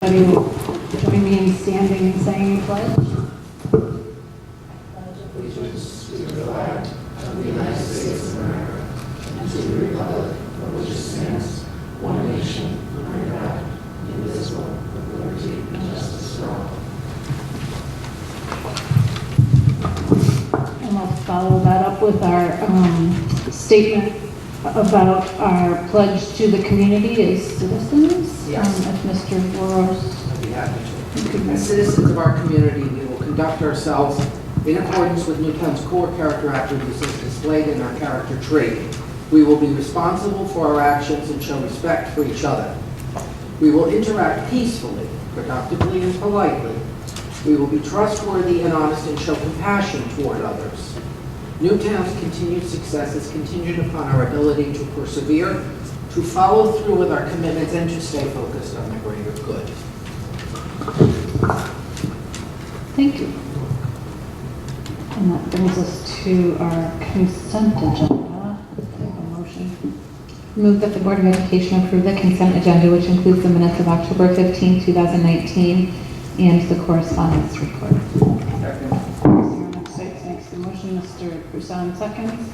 Join me in standing and saying the pledge. Allegiance to the flag of the United States of America and to the republic for which it stands, one nation, under God, indivisible, with liberty and justice for all. And we'll follow that up with our statement about our pledge to the community as citizens. Yes. If Mr. Boros. I'd be happy to. As citizens of our community, we will conduct ourselves in accordance with Newtown's core character attributes as displayed in our character trait. We will be responsible for our actions and show respect for each other. We will interact peacefully, productively, and politely. We will be trustworthy and honest and show compassion toward others. Newtown's continued success is contingent upon our ability to persevere, to follow through with our commitments, and to stay focused on the greater good. Thank you. And that brings us to our consent agenda. I have a motion. Move that the Board of Education approve the consent agenda, which includes the minutes of October 15, 2019, and the correspondence report. Second. Mr. Sykes makes the motion. Mr. Poussin seconds.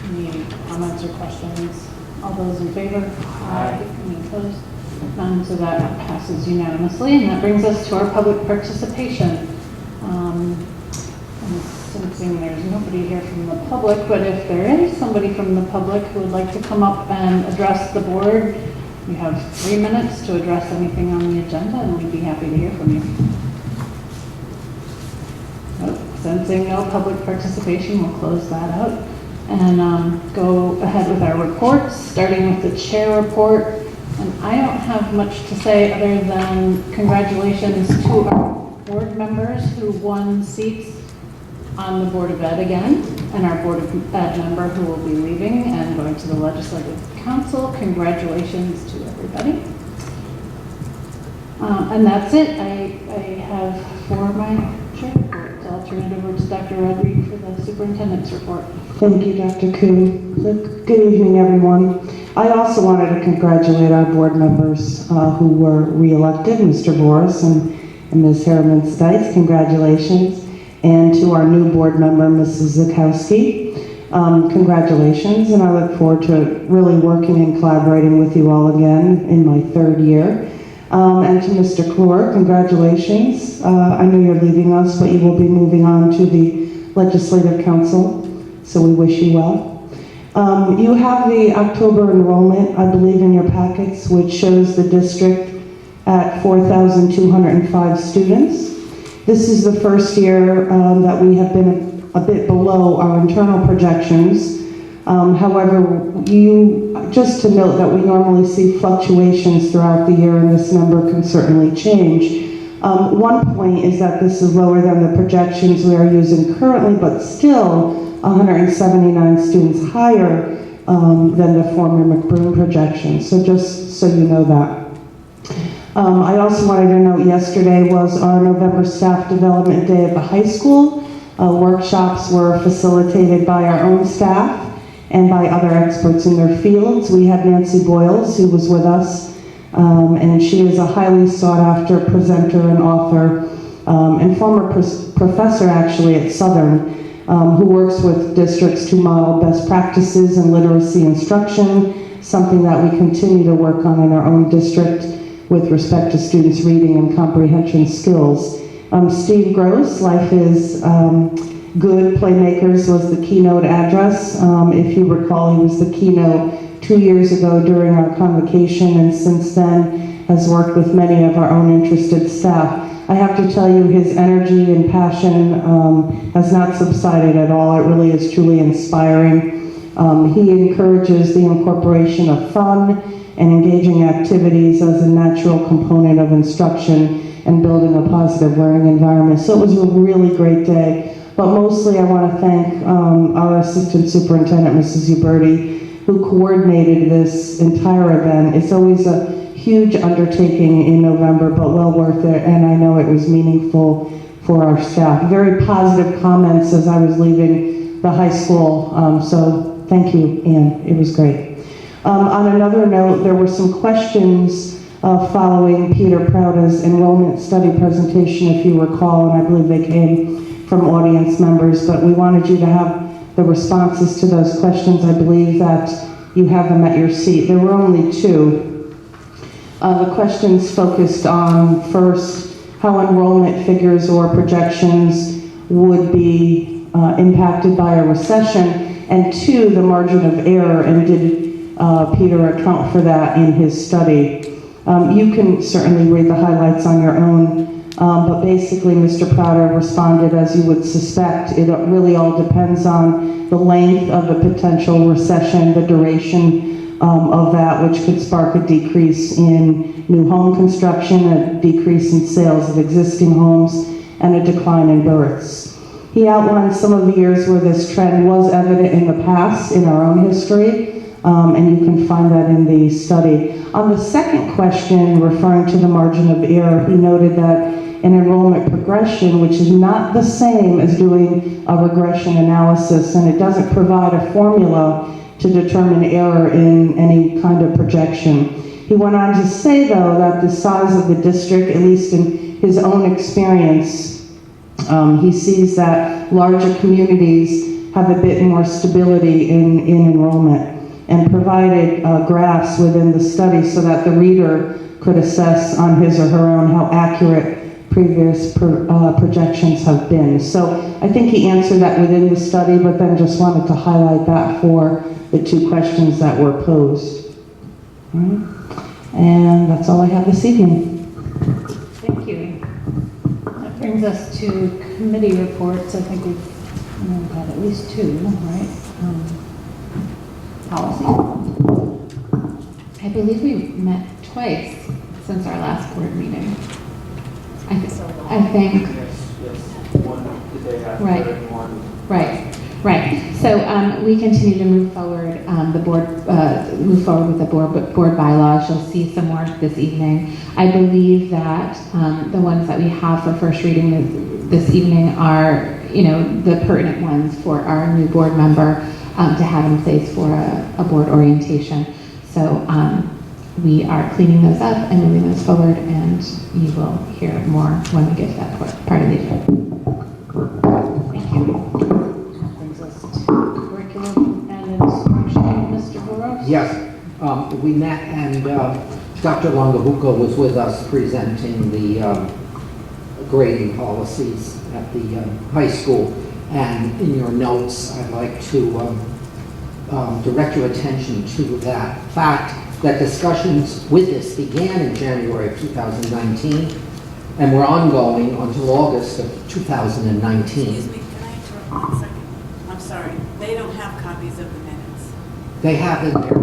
Any comments or questions? All those in favor? Aye. Any opposed? None, so that passes unanimously. And that brings us to our public participation. I'm sensing there's nobody here from the public, but if there is somebody from the public who would like to come up and address the board, you have 3 minutes to address anything on the agenda, and we'd be happy to hear from you. Nope. Sensing no public participation, we'll close that out and go ahead with our reports, starting with the chair report. And I don't have much to say other than congratulations to our board members who won seats on the Board of Ed again, and our Board of Ed member who will be leaving and going to the Legislative Council. Congratulations to everybody. And that's it. I have for my chair report. So I'll turn it over to Dr. Rodriguez for the superintendent's report. Thank you, Dr. Kuhn. Good evening, everyone. I also wanted to congratulate our board members who were re-elected, Mr. Boros and Ms. Harriman-Stites. Congratulations. And to our new board member, Mrs. Zukowski. Congratulations, and I look forward to really working and collaborating with you all again in my 3rd year. And to Mr. Kloor, congratulations. I know you're leaving us, but you will be moving on to the Legislative Council, so we wish you well. You have the October enrollment, I believe, in your packets, which shows the district at 4,205 students. This is the first year that we have been a bit below our internal projections. However, just to note that we normally see fluctuations throughout the year, and this number can certainly change. One point is that this is lower than the projections we are using currently, but still 179 students higher than the former McBroom projections. So just so you know that. I also wanted to note yesterday was our November Staff Development Day at the high school. Workshops were facilitated by our own staff and by other experts in their fields. We had Nancy Boyles, who was with us, and she is a highly sought after presenter and author and former professor actually at Southern, who works with districts to model best practices in literacy instruction, something that we continue to work on in our own district with respect to students' reading and comprehension skills. Steve Gross, Life is Good Playmakers, was the keynote address. If you recall, he was the keynote 2 years ago during our convocation, and since then has worked with many of our own interested staff. I have to tell you, his energy and passion has not subsided at all. It really is truly inspiring. He encourages the incorporation of fun and engaging activities as a natural component of instruction and building a positive learning environment. So it was a really great day. But mostly I want to thank our Assistant Superintendent, Mrs. Uberti, who coordinated this entire event. It's always a huge undertaking in November, but well worth it, and I know it was meaningful for our staff. Very positive comments as I was leaving the high school, so thank you, Anne. It was great. On another note, there were some questions following Peter Prouda's enrollment study presentation, if you recall, and I believe they came from audience members, but we wanted you to have the responses to those questions. I believe that you have them at your seat. There were only two. The questions focused on, first, how enrollment figures or projections would be impacted by a recession, and two, the margin of error, and did Peter account for that in his study. You can certainly read the highlights on your own, but basically Mr. Prouder responded as you would suspect. It really all depends on the length of the potential recession, the duration of that, which could spark a decrease in new home construction, a decrease in sales of existing homes, and a decline in births. He outlined some of the years where this trend was evident in the past, in our own history, and you can find that in the study. On the second question, referring to the margin of error, he noted that an enrollment progression, which is not the same as doing a regression analysis, and it doesn't provide a formula to determine error in any kind of projection. He went on to say, though, that the size of the district, at least in his own experience, he sees that larger communities have a bit more stability in enrollment, and provided graphs within the study so that the reader could assess on his or her own how accurate previous projections have been. So I think he answered that within the study, but then just wanted to highlight that for the two questions that were posed. All right. And that's all I have this evening. Thank you. That brings us to committee reports. I think we've got at least two, right? Policy. I believe we met twice since our last board meeting. I think. Yes, one the day after Right. and one. Right. So we continue to move forward. Move forward with the board bylaws. You'll see some more this evening. I believe that the ones that we have for first reading this evening are, the pertinent ones for our new board member to have in place for a board orientation. So we are cleaning those up and moving those forward, and you will hear more when we get to that part of the agenda. Thank you. That brings us to curriculum and instruction. Mr. Boros? Yes, we met, and Dr. Longabuco was with us presenting the grading policies at the high school. And in your notes, I'd like to direct your attention to that fact that discussions with this began in January of 2019 and were ongoing until August of 2019. Excuse me, can I interrupt 1 second? I'm sorry, they don't have copies of the minutes. They have in their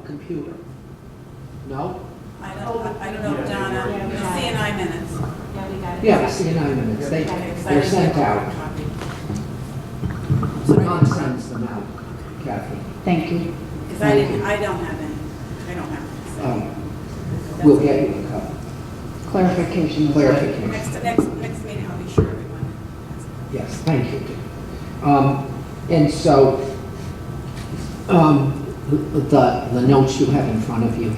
computer. No? I don't know, Donna, the CNI minutes. Yeah, we got it. Yeah, CNI minutes. Okay, 'cause I They're didn't sent get a out. copy. Ron sends them out, Kathy. Thank you. Because I don't have any. I don't have any. That's We'll okay. get you a copy. Clarification. is good. Clarification. Next meeting, I'll be sure everyone has it. Yes, thank you. And so, the notes you have in front of you,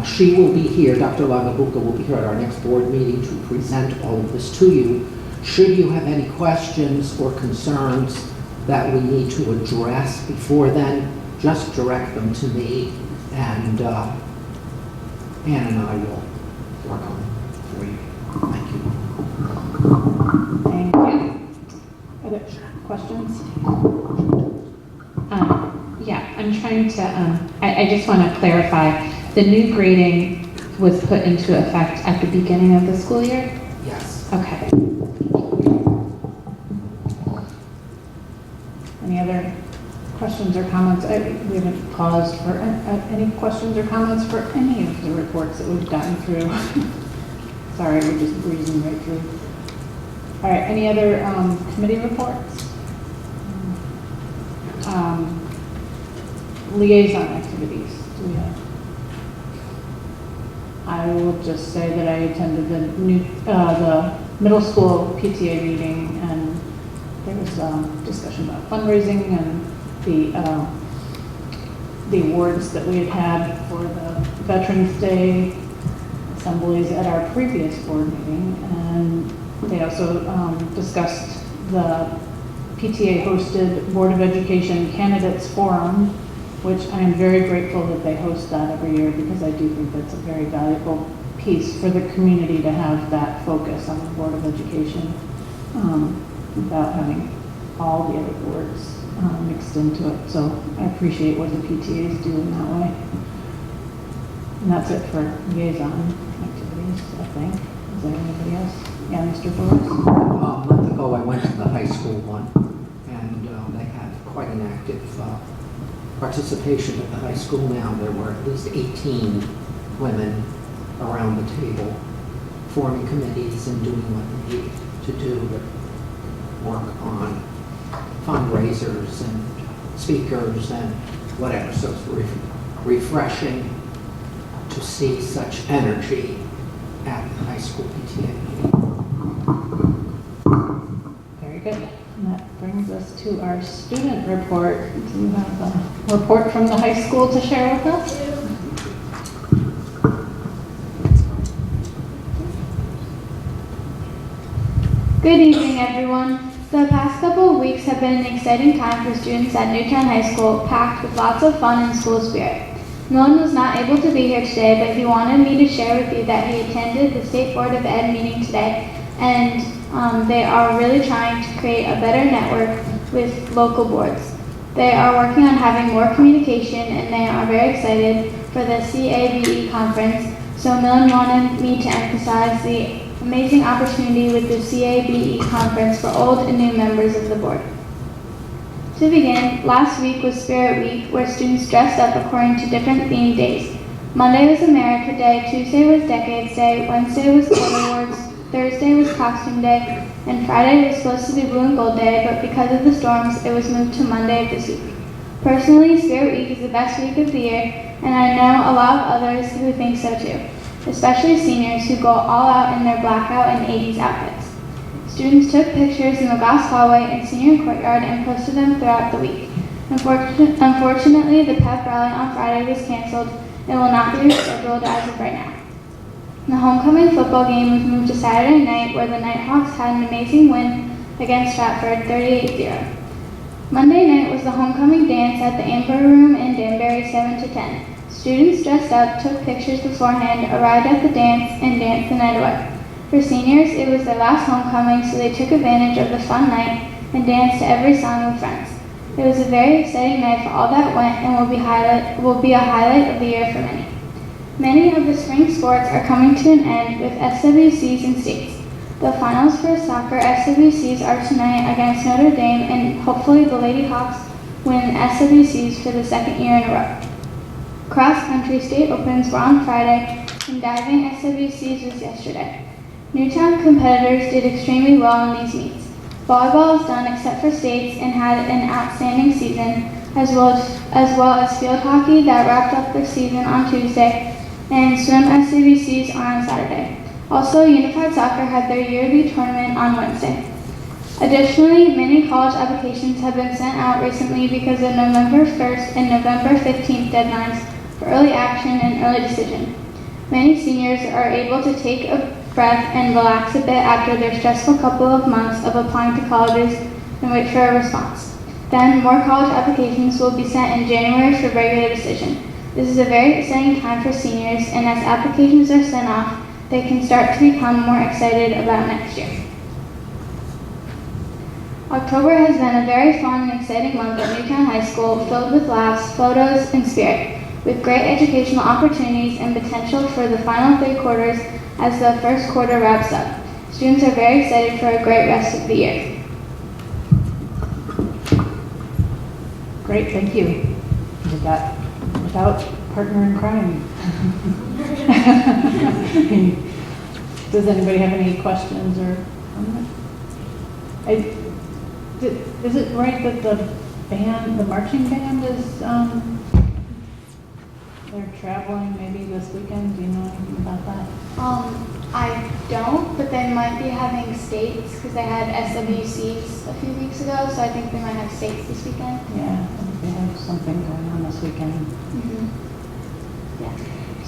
she will be here, Dr. Lagabuca will be here at our next board meeting to present all of this to you. Should you have any questions or concerns that we need to address before then, just direct them to me, and Ann and I will work on it for you. Thank you. Thank you. Other questions? Yeah, I'm trying to, I just want to clarify, the new grading was put into effect at the beginning of the school year? Yes. Okay. Any other questions or comments? We haven't paused for any questions or comments for any of the reports that we've gotten through. Sorry, we're just breezing right through. All right, any other committee reports? Liaison activities, do we have? I will just say that I attended the middle school PTA meeting, and there was discussion about fundraising and the awards that we had for the Veterans Day assemblies at our previous board meeting, and they also discussed the PTA-hosted Board of Education Candidates Forum, which I am very grateful that they host that every year, because I do think that's a very valuable piece for the community to have that focus on the Board of Education without having all the other boards mixed into it. So I appreciate what the PTAs do in that way. And that's it for liaison activities, I think. Is there anybody else? Yeah, Mr. Boris? A month ago, I went to the high school one, and they had quite an active participation at the high school now. There were at least 18 women around the table forming committees and doing what they need to do to work on fundraisers and speakers and whatever. So it's refreshing to see such energy at the high school PTA meeting. Very good. And that brings us to our student report. Do you have a report from the high school to share with us? Good evening, everyone. The past couple of weeks have been an exciting time for students at Newtown High School, packed with lots of fun and school spirit. Millen was not able to be here today, but he wanted me to share with you that he attended the State Board of Ed meeting today, and they are really trying to create a better network with local boards. They are working on having more communication, and they are very excited for the CABE conference, so Millen wanted me to emphasize the amazing opportunity with the CABE conference for old and new members of the board. To begin, last week was Spirit Week, where students dressed up according to different themed days. Monday was America Day, Tuesday was Decades Day, Wednesday was Code Awards, Thursday was Costume Day, and Friday was supposed to be Blue and Gold Day, but because of the storms, it was moved to Monday of this week. Personally, Spirit Week is the best week of the year, and I know a lot of others who think so too, especially seniors who go all out in their blackout and 80s outfits. Students took pictures in the glass hallway and senior courtyard and posted them throughout the week. Unfortunately, the pep rally on Friday was canceled and will not be rescheduled as of right now. The homecoming football game was moved to Saturday night, where the Nighthawks had an amazing win against Stratford, 38-0. Monday night was the homecoming dance at the Amber Room in Danbury, 7 to 10. Students dressed up, took pictures beforehand, arrived at the dance, and danced the night away. For seniors, it was their last homecoming, so they took advantage of the fun night and danced to every song with friends. It was a very exciting night for all that went, and will be a highlight of the year for many. Many of the spring sports are coming to an end with SWCs and states. The finals for soccer SWCs are tonight against Notre Dame, and hopefully the Lady Hawks win SWCs for the second year in a row. Cross-country state opens were on Friday, and diving SWCs was yesterday. Newtown competitors did extremely well in these meets. Volleyball is done except for states and had an outstanding season, as well as field hockey that wrapped up their season on Tuesday, and swim SWCs are on Saturday. Also, Unified Soccer had their yearly tournament on Wednesday. Additionally, many college applications have been sent out recently because of November 1st and November 15th deadlines for early action and early decision. Many seniors are able to take a breath and relax a bit after their stressful couple of months of applying to colleges and wait for a response. Then, more college applications will be sent in January for regular decision. This is a very exciting time for seniors, and as applications are sent off, they can start to become more excited about next year. October has been a very fun and exciting month at Newtown High School, filled with laughs, photos, and spirit, with great educational opportunities and potential for the final 3 quarters as the first quarter wraps up. Students are very excited for a great rest of the year. Great, thank you. Did that without partner in crime. Does anybody have any questions or comments? Is it right that the marching band is, they're traveling maybe this weekend? Do you know anything about that? I don't, but they might be having states because they had SWCs a few weeks ago, so I think they might have states this weekend. Yeah, I think they have something going on this weekend. Yeah.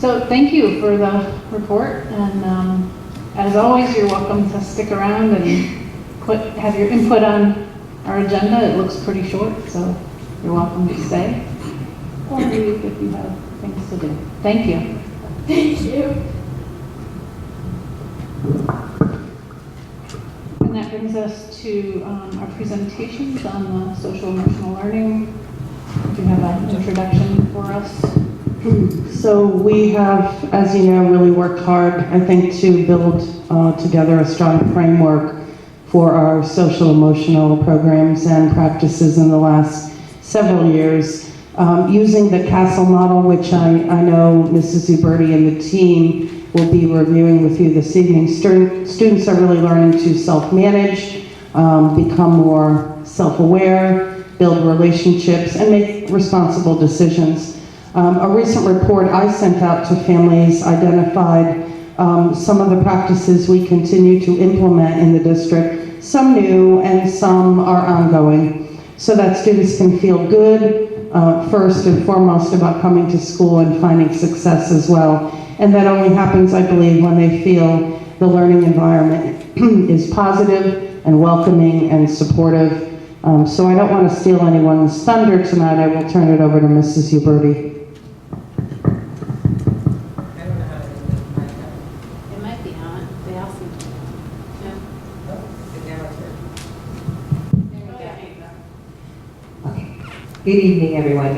So thank you for the report, and as always, you're welcome to stick around and have your input on our agenda. It looks pretty short, so you're welcome to stay or leave if you have things to do. Thank you. Thank you. And that brings us to our presentations on the social emotional learning. Do you have an introduction for us? So we have, as you know, really worked hard, I think, to build together a strong framework for our social emotional programs and practices in the last several years. Using the CASTLE model, which I know Mrs. Zuberti and the team will be reviewing with you this evening. Students are really learning to self-manage, become more self-aware, build relationships, and make responsible decisions. A recent report I sent out to families identified some of the practices we continue to implement in the district, some new and some are ongoing, so that students can feel good, first and foremost, about coming to school and finding success as well. And that only happens, I believe, when they feel the learning environment is positive and welcoming and supportive. So I don't want to steal anyone's thunder tonight. I will turn it over to Mrs. Uberti. It might be on. They all seem to. Yeah. Okay. Good evening, everyone.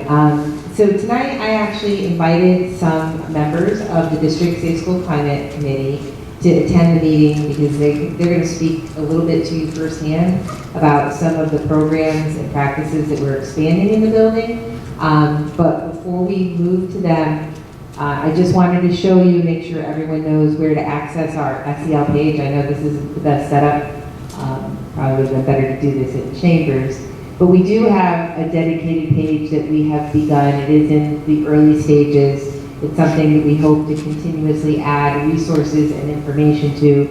So tonight I actually invited some members of the District Safe School Climate Committee to attend the meeting because they're going to speak a little bit to you firsthand about some of the programs and practices that we're expanding in the building. But before we move to them, I just wanted to show you, make sure everyone knows where to access our SEL page. I know this isn't the best setup. Probably would have been better to do this in chambers. But we do have a dedicated page that we have begun. It is in the early stages. It's something that we hope to continuously add resources and information to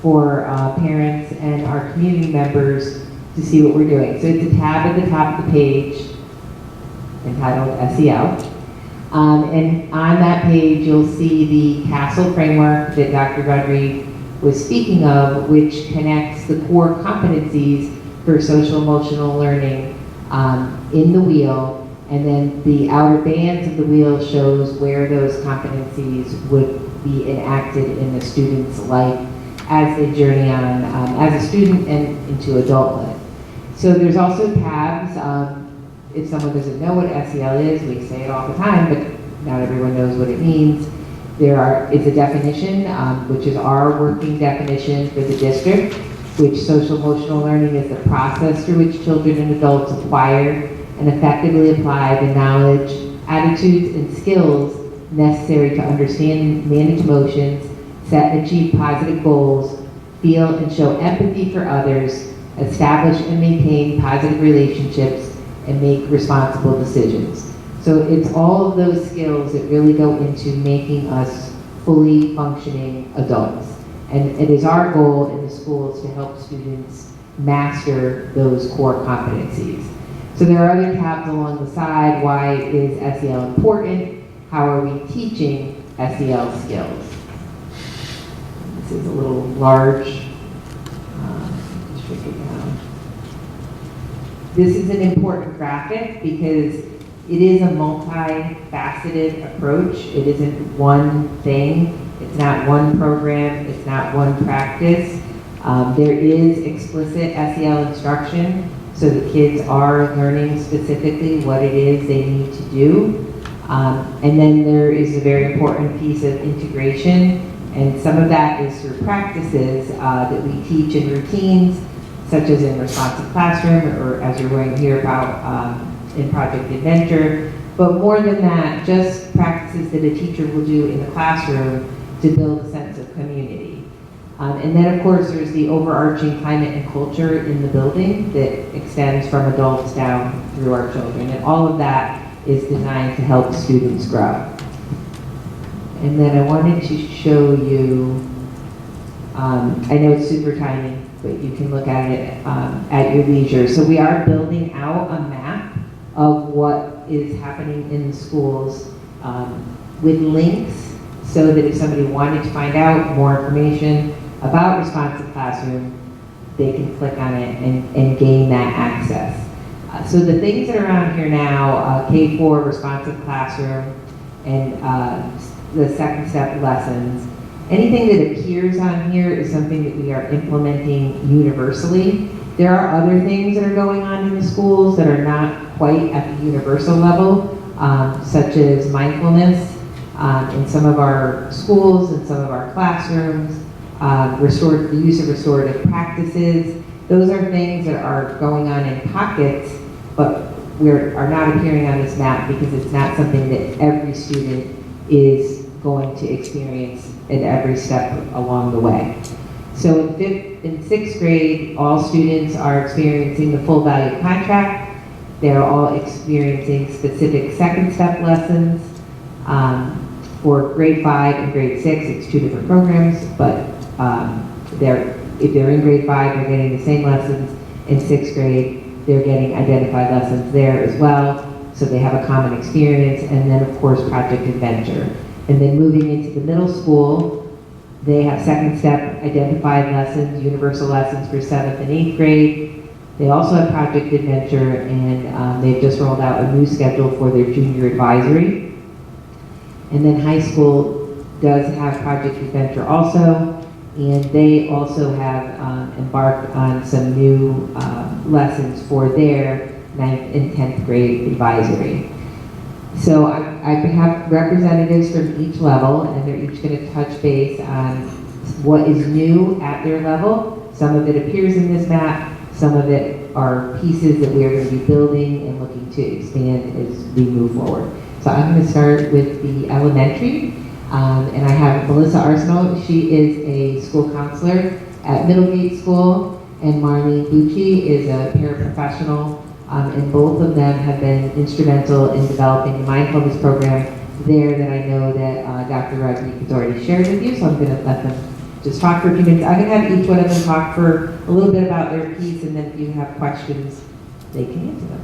for parents and our community members to see what we're doing. So it's a tab at the top of the page entitled SEL. And on that page, you'll see the CASTLE framework that Dr. Rodriguez was speaking of, which connects the core competencies for social emotional learning in the wheel, and then the outer bands of the wheel shows where those competencies would be enacted in the student's life as they journey on as a student and into adulthood. So there's also tabs. If someone doesn't know what SEL is, we say it all the time, but not everyone knows what it means. It's a definition, which is our working definition for the district, which social emotional learning is the process through which children and adults acquire and effectively apply the knowledge, attitudes, and skills necessary to understand and manage emotions, set and achieve positive goals, feel and show empathy for others, establish and maintain positive relationships, and make responsible decisions. So it's all of those skills that really go into making us fully functioning adults. And it is our goal in the schools to help students master those core competencies. So there are other tabs along the side. Why is SEL important? How are we teaching SEL skills? This is a little large. Shrink it down. This is an important graphic because it is a multifaceted approach. It isn't one thing. It's not one program, it's not one practice. There is explicit SEL instruction, so the kids are learning specifically what it is they need to do. And then there is a very important piece of integration, and some of that is through practices that we teach in routines, such as in Responsive Classroom, or as you're going to hear about in Project Adventure. But more than that, just practices that a teacher will do in the classroom to build a sense of community. And then of course there's the overarching climate and culture in the building that extends from adults down through our children. And all of that is designed to help students grow. And then I wanted to show you, I know it's super tiny, but you can look at it at your leisure. So we are building out a map of what is happening in the schools with links so that if somebody wanted to find out more information about Responsive Classroom, they can click on it and gain that access. So the things that are on here now, K4 Responsive Classroom, and the second step lessons, anything that appears on here is something that we are implementing universally. There are other things that are going on in the schools that are not quite at the universal level, such as mindfulness in some of our schools and some of our classrooms, the use of restorative practices. Those are things that are going on in pockets, but are not appearing on this map because it's not something that every student is going to experience at every step along the way. So in sixth grade, all students are experiencing the full value contract. They're all experiencing specific second step lessons. For grade 5 and grade 6, it's 2 different programs, but if they're in grade 5, they're getting the same lessons. In sixth grade, they're getting identified lessons there as well, so they have a common experience. And then, of course, Project Adventure. And then moving into the middle school, they have second step identified lessons, universal lessons for 7th and 8th grade. They also have Project Adventure, and they've just rolled out a new schedule for their junior advisory. And then high school does have Project Adventure also, and they also have embarked on some new lessons for their 9th and 10th grade advisory. So I have representatives from each level, and they're each going to touch base on what is new at their level. Some of it appears in this map, some of it are pieces that we are going to be building and looking to expand as we move forward. So I'm going to start with the elementary, and I have Melissa Arsenal. She is a school counselor at Middlegate School, and Marnie Bucci is a paraprofessional, and both of them have been instrumental in developing the mindfulness program there that I know that Dr. Rodriguez has already shared with you, so I'm going to let them just talk for a few minutes. I'm going to have each one of them talk for a little bit about their piece, and then if you have questions, they can answer them.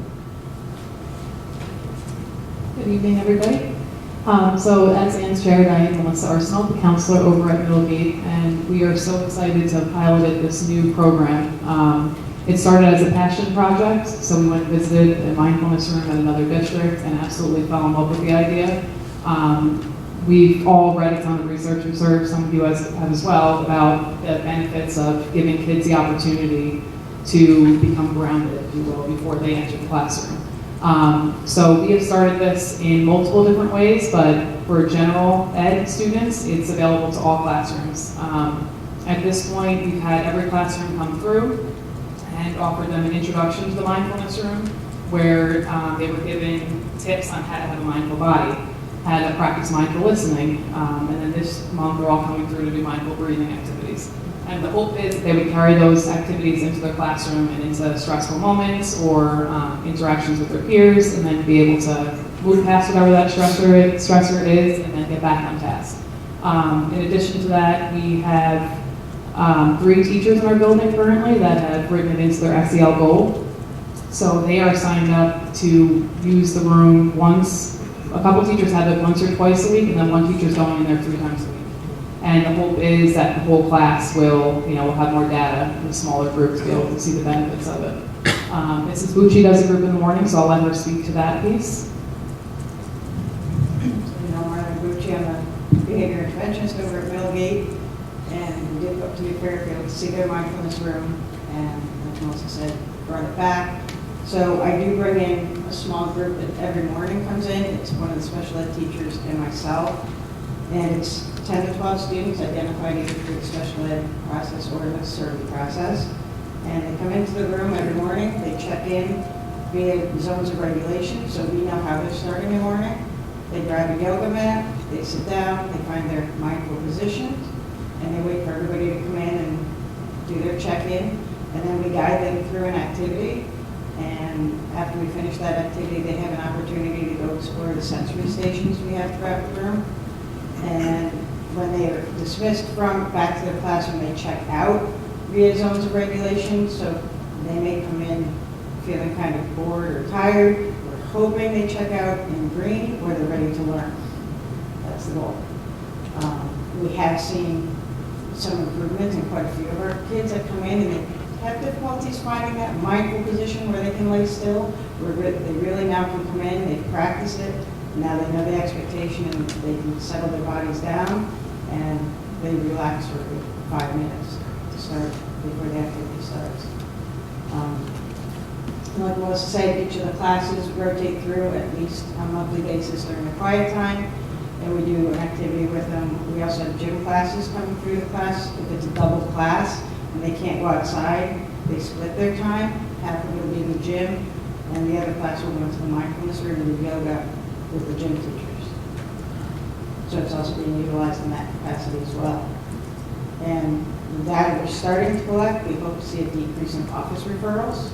Good evening, everybody. So as Ann shared, I am Melissa Arsenal, the counselor over at Middlegate, and we are so excited to have piloted this new program. It started as a passion project, so we went and visited a mindfulness room at another district and absolutely fell in love with the idea. We've all read a ton of research, some of you have as well, about the benefits of giving kids the opportunity to become grounded, if you will, before they enter the classroom. So we have started this in multiple different ways, but for general ed students, it's available to all classrooms. At this point, we've had every classroom come through and offered them an introduction to the mindfulness room, where they were given tips on how to have a mindful body, how to practice mindful listening, and then this month they're all coming through to do mindful breathing activities. And the hope is that they would carry those activities into their classroom and into stressful moments or interactions with their peers, and then be able to move past whatever that stressor is and then get back on task. In addition to that, we have 3 teachers in our building currently that have written it into their SEL goal. So they are signed up to use the room once. A couple teachers have it once or twice a week, and then one teacher's going in there 3 times a week. And the hope is that the whole class will have more data in a smaller group to be able to see the benefits of it. Mrs. Bucci does a group in the morning, so I'll let her speak to that piece. I'm Bucci. I'm a behavior interventionist over at Middlegate, and we did go up to Fairfield to see their mindfulness room, and like Melissa said, brought it back. So I do bring in a small group that every morning comes in. It's one of the special ed teachers and myself, and it's 10 to 12 students identified either through the special ed process or the CERB process. And they come into the room every morning, they check in via zones of regulation, so we know how they're starting the morning. They grab a yoga mat, they sit down, they find their mindful positions, and they wait for everybody to come in and do their check-in, and then we guide them through an activity. And after we finish that activity, they have an opportunity to go explore the sensory stations we have throughout the room. And when they are dismissed back to their classroom, they check out via zones of regulation. So they may come in feeling kind of bored or tired. We're hoping they check out in green, or they're ready to learn. That's the goal. We have seen some improvements in quite a few of our kids that come in and they have difficulties finding that mindful position where they can lay still. They really now can come in, they've practiced it, now they know the expectation and they can settle their bodies down and they relax for 5 minutes to start before the activity starts. Like Melissa said, each of the classes rotate through at least on a monthly basis during the quiet time, and we do an activity with them. We also have gym classes coming through the class. If it's a double class and they can't go outside, they split their time. Half of it will be in the gym, and the other class will go into the mindfulness room and do yoga with the gym teachers. So it's also being utilized in that capacity as well. And the data we're starting to collect, we hope to see a decrease in office referrals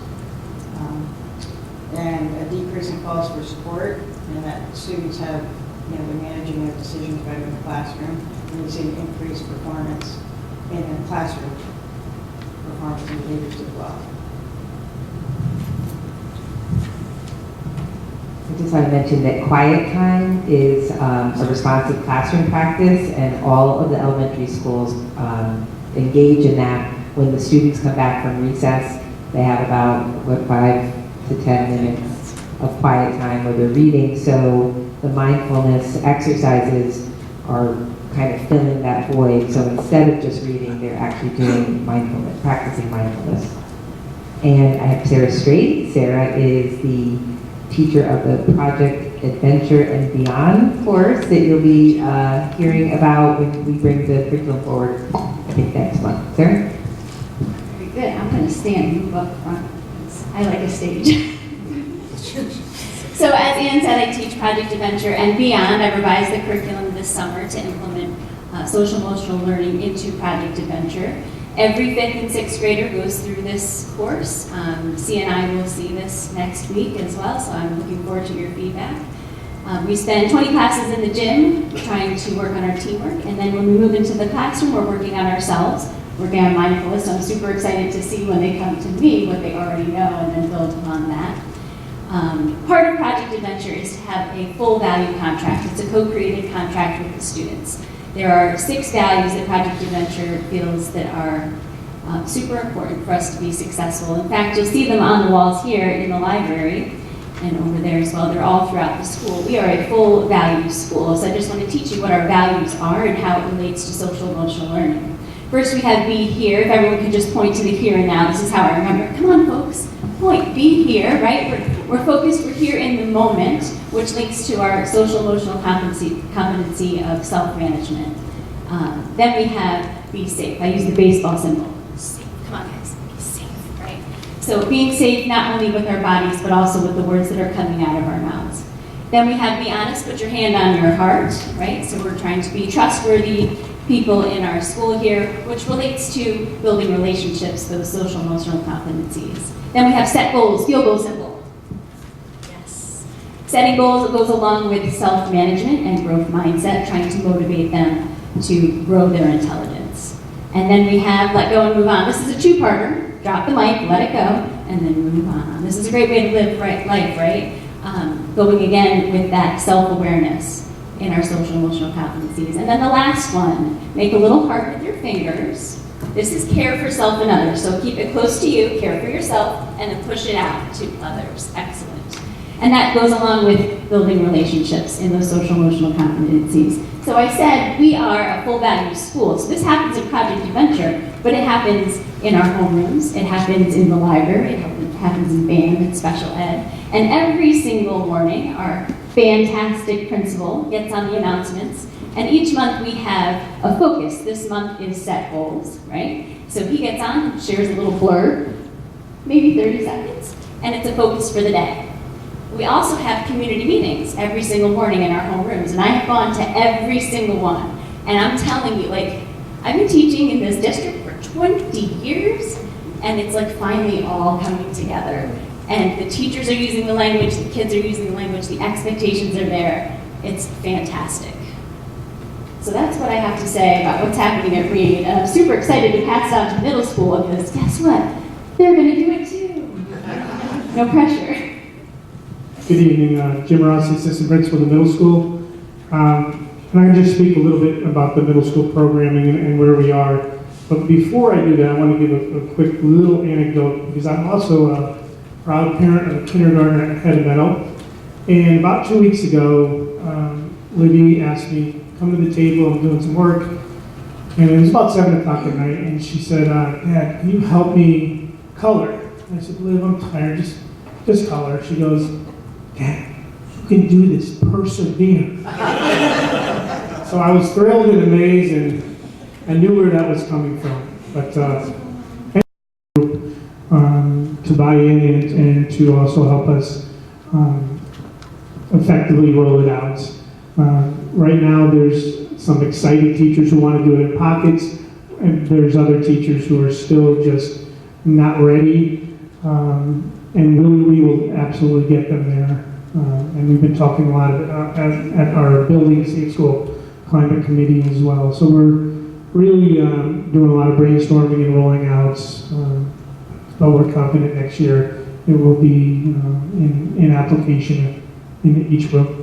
and a decrease in calls for support, and that students have, they're managing their decisions better in the classroom, and we see an increased performance in the classroom performance indicators as well. I just want to mention that quiet time is a responsive classroom practice, and all of the elementary schools engage in that. When the students come back from recess, they have about 5 to 10 minutes of quiet time where they're reading. So the mindfulness exercises are kind of filling that void. So instead of just reading, they're actually doing mindfulness, practicing mindfulness. And I have Sarah Straight. Sarah is the teacher of the Project Adventure and Beyond course that you'll be hearing about when we bring the curriculum forward, I think, next month. Sarah? Very good. I'm going to stand and move up front. I like a stage. So as Ann said, I teach Project Adventure and Beyond. I revised the curriculum this summer to implement social-emotional learning into Project Adventure. Every 5th and 6th grader goes through this course. CNI will see this next week as well, so I'm looking forward to your feedback. We spend 20 classes in the gym trying to work on our teamwork, and then when we move into the classroom, we're working on ourselves, working on mindfulness. So I'm super excited to see when they come to me what they already know and then build upon that. Part of Project Adventure is to have a full value contract. It's a co-created contract with the students. There are 6 values that Project Adventure feels that are super important for us to be successful. In fact, you'll see them on the walls here in the library and over there as well. They're all throughout the school. We are a full value school, so I just want to teach you what our values are and how it relates to social emotional learning. First, we have be here. If everyone could just point to the here and now, this is how I remember it. Come on, folks. Point, be here, right? We're focused, we're here in the moment, which links to our social emotional competency of self-management. Then we have be safe. I use the baseball symbol. Safe. Come on, guys, be safe, right? So being safe not only with our bodies, but also with the words that are coming out of our mouths. Then we have be honest, put your hand on your heart, right? So we're trying to be trustworthy people in our school here, which relates to building relationships, those social emotional competencies. Then we have set goals, feel goal symbol. Yes. Setting goals goes along with self-management and growth mindset, trying to motivate them to grow their intelligence. And then we have let go and move on. This is a 2-parter. Drop the mic, let it go, and then move on. This is a great way to live life, right? Going again with that self-awareness in our social emotional competencies. And then the last one, make a little heart with your fingers. This is care for self and others. So keep it close to you, care for yourself, and then push it out to others. Excellent. And that goes along with building relationships in those social emotional competencies. So I said we are a full value school. So this happens in Project Adventure, but it happens in our homerooms, it happens in the library, it happens in band and special ed. And every single morning, our fantastic principal gets on the announcements, and each month we have a focus. This month is set goals, right? So he gets on and shares a little blurb, maybe 30 seconds, and it's a focus for the day. We also have community meetings every single morning in our homerooms, and I have gone to every single one. And I'm telling you, like, I've been teaching in this district for 20 years, and it's like finally all coming together. And the teachers are using the language, the kids are using the language, the expectations are there. It's fantastic. So that's what I have to say about what's happening at Reed. And I'm super excited to pass it on to middle school because guess what? They're going to do it too. No pressure. Good evening, Jim Rossi, Assistant Principal of the Middle School. And I can just speak a little bit about the middle school programming and where we are. But before I do that, I want to give a quick little anecdote, because I'm also a proud parent of a kindergartner at Head Meadow. And about 2 weeks ago, Libby asked me, come to the table, I'm doing some work. And it was about 7 o'clock at night, and she said, Dad, can you help me color? And I said, Liv, I'm tired, just color. She goes, Dad, you can do this, persevere. So I was thrilled and amazed, and I knew where that was coming from. But to buy in and to also help us effectively roll it out. Right now, there's some excited teachers who want to do it in pockets, and there's other teachers who are still just not ready, and we will absolutely get them there. And we've been talking a lot at our building safe school climate committee as well. So we're really doing a lot of brainstorming and rolling out, but we're confident next year it will be in application in each room.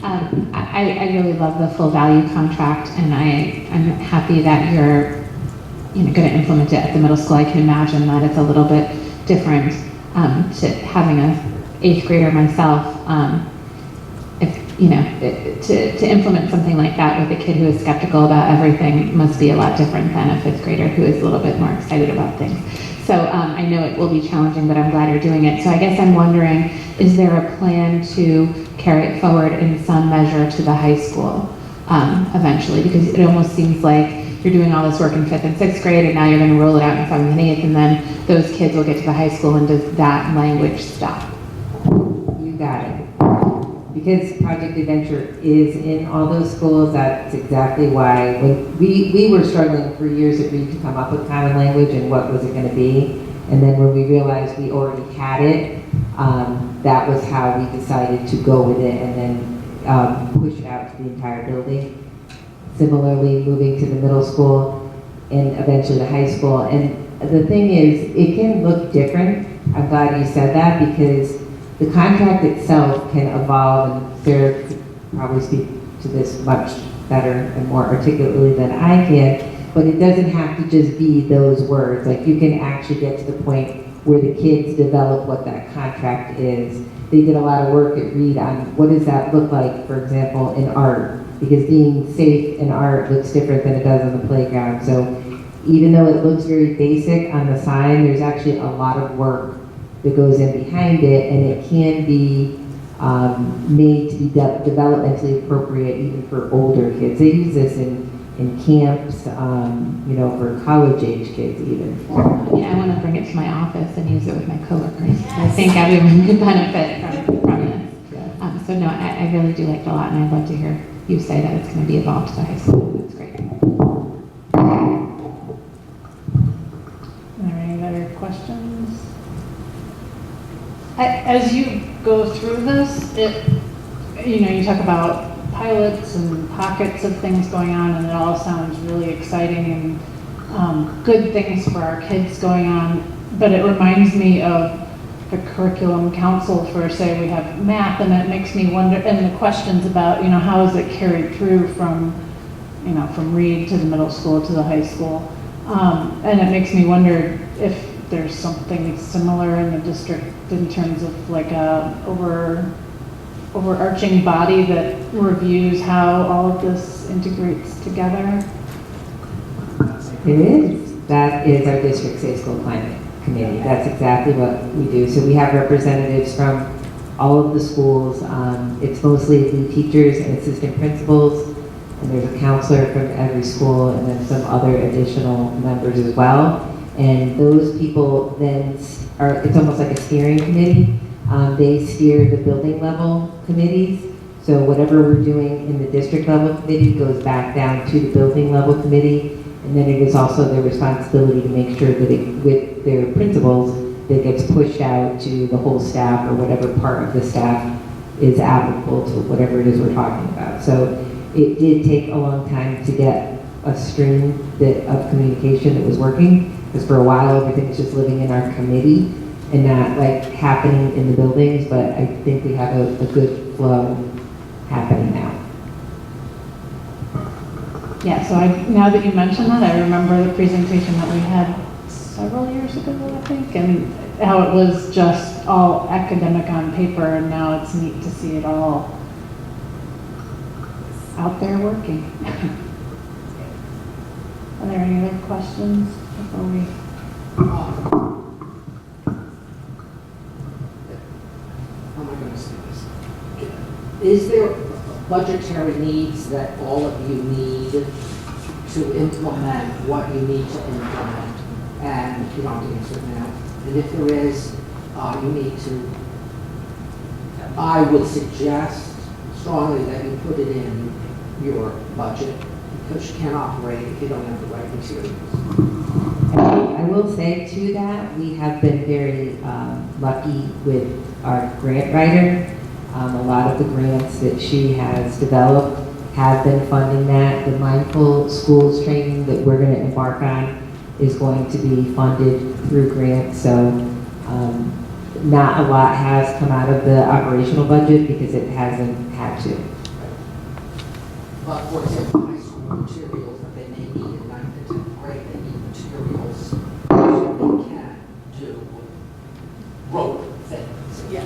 I really love the full value contract, and I'm happy that you're going to implement it at the middle school. I can imagine that it's a little bit different to having a 8th grader myself. To implement something like that with a kid who is skeptical about everything must be a lot different than a 5th grader who is a little bit more excited about things. So I know it will be challenging, but I'm glad you're doing it. So I guess I'm wondering, is there a plan to carry it forward in some measure to the high school eventually? Because it almost seems like you're doing all this work in 5th and 6th grade, and now you're going to roll it out in 7th and 8th, and then those kids will get to the high school, and does that language stop? You got it. Because Project Adventure is in all those schools, that's exactly why when we were struggling for years at Reed to come up with common language and what was it going to be. And then when we realized we already had it, that was how we decided to go with it and then push it out to the entire building. Similarly, moving to the middle school and eventually the high school. And the thing is, it can look different. I'm glad you said that, because the contract itself can evolve, and Sarah could probably speak to this much better and more articulately than I can, but it doesn't have to just be those words. Like, you can actually get to the point where the kids develop what that contract is. They did a lot of work at Reed on what does that look like, for example, in art, because being safe in art looks different than it does on the playground. So even though it looks very basic on the sign, there's actually a lot of work that goes in behind it, and it can be made to be developmentally appropriate even for older kids. They use this in camps, for college-age kids even. Yeah, I want to bring it to my office and use it with my coworkers. Yes. I think everyone could benefit from this. Yeah. So no, I really do like it a lot, and I'd love to hear you say that it's going to be evolved to the high school. That's great. Are there any other questions? As you go through this, you talk about pilots and pockets of things going on, and it all sounds really exciting and good things for our kids going on, but it reminds me of the curriculum council for, say, we have math, and it makes me wonder, and the questions about, how is it carried through from Reed to the middle school to the high school, and it makes me wonder if there's something similar in the district in terms of like a overarching body that reviews how all of this integrates together. It is. That is our district safe school climate committee. That's exactly what we do. So we have representatives from all of the schools. It's mostly the teachers and assistant principals, and there's a counselor from every school, and then some other additional members as well. And those people then it's almost like a steering committee. They steer the building level committees. So whatever we're doing in the district level committee goes back down to the building level committee. And then it is also their responsibility to make sure that with their principals, that gets pushed out to the whole staff or whatever part of the staff is applicable to whatever it is we're talking about. So it did take a long time to get a stream of communication that was working, because for a while everything was just living in our committee. and not like happening in the buildings, but I think we have a good flow happening now. Yeah, so now that you mention that, I remember the presentation that we had several years ago, I think, and how it was just all academic on paper, and now it's neat to see it all out there working. Are there any other questions before we? How am I going to say this? Is there budgetary needs that all of you need to implement what you need to implement? And you don't have to answer it now. And if there is, you need to, I would suggest strongly that you put it in your budget, because you can't operate if you don't have the right materials. I will say to that, we have been very lucky with our grant writer. A lot of the grants that she has developed have been funding that. The Mindful Schools training that we're going to embark on is going to be funded through grants. So not a lot has come out of the operational budget because it hasn't had to. But for example, high school materials that they may need in 9th and 10th grade, they need materials so they can do rope things. Yeah.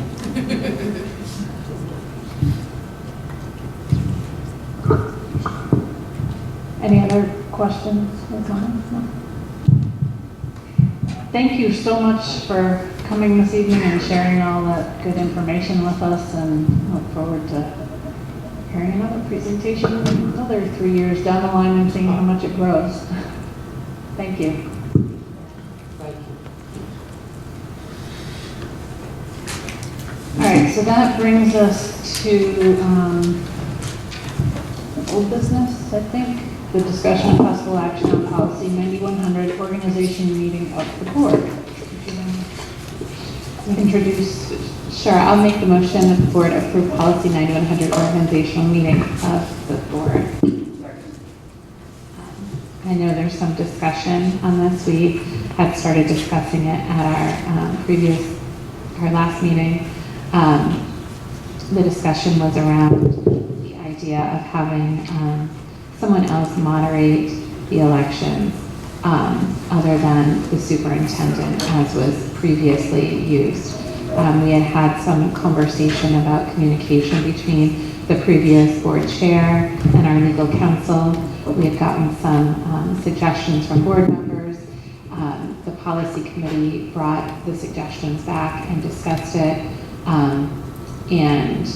Any other questions or comments? No? Thank you so much for coming this evening and sharing all that good information with us, and look forward to hearing another presentation another 3 years down the line and seeing how much it grows. Thank you. Thank you. All right, so that brings us to old business, I think. The discussion of possible action on policy 9100, organization meeting of the board. Introduce. Sure, I'll make the motion that the board approve policy 9100, organizational meeting of the board. I know there's some discussion on this. We had started discussing it at our last meeting. The discussion was around the idea of having someone else moderate the elections other than the superintendent, as was previously used. We had had some conversation about communication between the previous board chair and our legal counsel. We had gotten some suggestions from board members. The policy committee brought the suggestions back and discussed it. And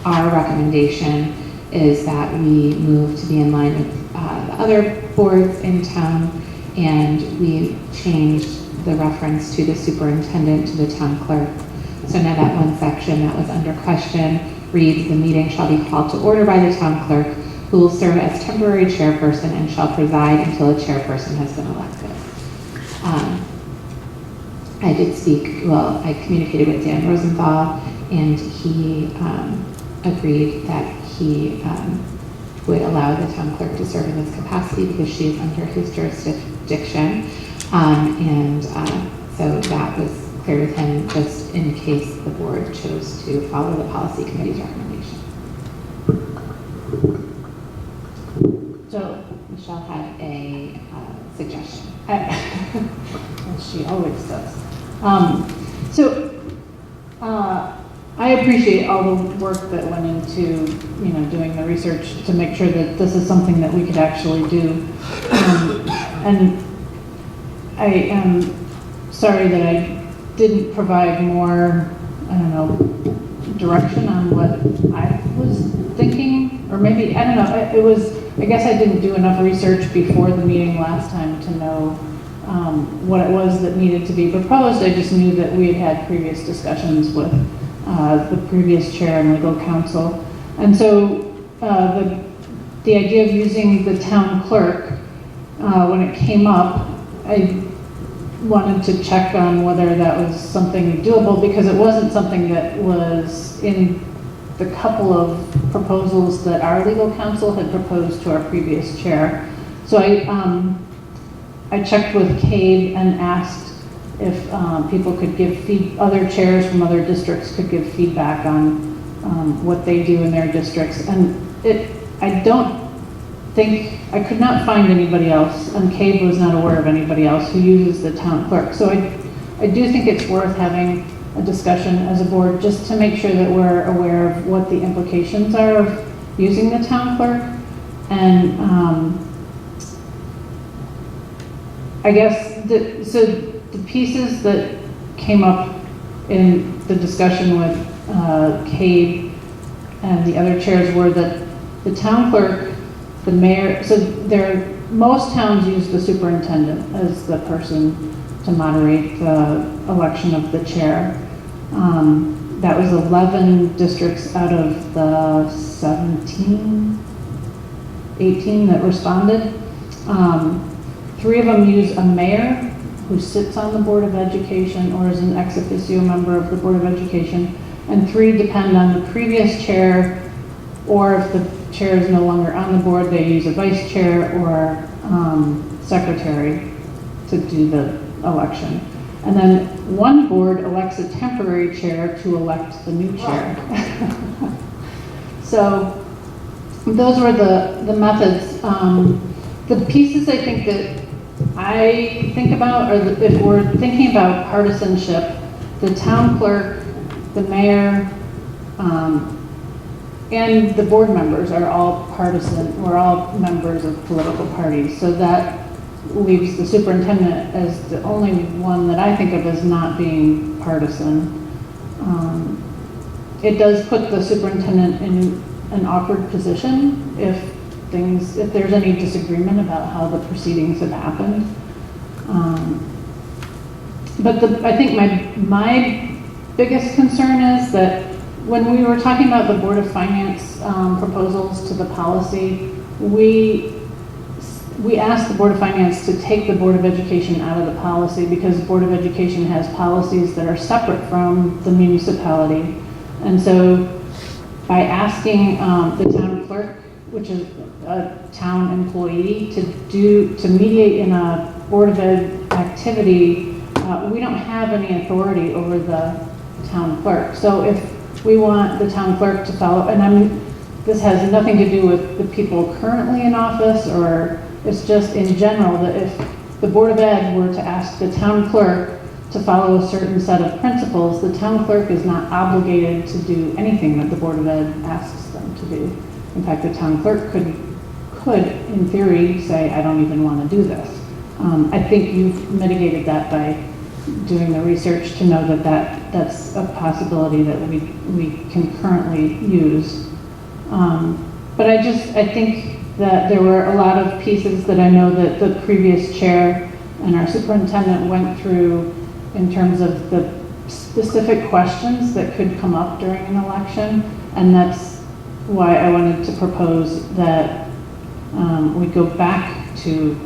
our recommendation is that we move to be in line with the other boards in town, and we changed the reference to the superintendent to the town clerk. So now that one section that was under question reads, the meeting shall be called to order by the town clerk, who will serve as temporary chairperson and shall preside until a chairperson has been elected. I communicated with Dan Rosenthal, and he agreed that he would allow the town clerk to serve in this capacity because she is under his jurisdiction. So that was clear with him, just in case the board chose to follow the policy committee's recommendation. So Michelle had a suggestion. As she always does. I appreciate all the work that went into, doing the research to make sure that this is something that we could actually do. And I am sorry that I didn't provide more, direction on what I was thinking, or maybe, I don't know, I guess I didn't do enough research before the meeting last time to know what it was that needed to be proposed. I just knew that we had had previous discussions with the previous chair and legal counsel. And so the idea of using the town clerk, when it came up, I wanted to check on whether that was something doable, because it wasn't something that was in the couple of proposals that our legal counsel had proposed to our previous chair. So I checked with Cade and asked if people could give other chairs from other districts could give feedback on what they do in their districts. And I could not find anybody else, and CABE was not aware of anybody else who uses the town clerk. So I do think it's worth having a discussion as a board just to make sure that we're aware of what the implications are of using the town clerk. And I guess, so the pieces that came up in the discussion with CABE and the other chairs were that the town clerk, the mayor, so most towns use the superintendent as the person to moderate the election of the chair. That was 11 districts out of the 18 that responded. 3 of them use a mayor who sits on the Board of Education or is an ex officio member of the Board of Education, and 3 depend on the previous chair, or if the chair is no longer on the board, they use a vice chair or secretary to do the election. And then one board elects a temporary chair to elect the new chair. So those were the methods. The pieces I think that I think about are if we're thinking about partisanship, the town clerk, the mayor, and the board members are all partisan. We're all members of political parties. So that leaves the superintendent as the only one that I think of as not being partisan. It does put the superintendent in an awkward position if there's any disagreement about how the proceedings have happened. But I think my biggest concern is that when we were talking about the Board of Finance proposals to the policy, we asked the Board of Finance to take the Board of Education out of the policy because the Board of Education has policies that are separate from the municipality. And so by asking the town clerk, which is a town employee, to mediate in a Board of Ed activity, we don't have any authority over the town clerk. So if we want the town clerk to follow, and this has nothing to do with the people currently in office, or it's just in general that if the Board of Ed were to ask the town clerk to follow a certain set of principles, the town clerk is not obligated to do anything that the Board of Ed asks them to do. In fact, the town clerk could in theory, say, I don't even want to do this. I think you've mitigated that by doing the research to know that's a possibility that we can currently use. But I think that there were a lot of pieces that I know that the previous chair and our superintendent went through in terms of the specific questions that could come up during an election, and that's why I wanted to propose that we go back to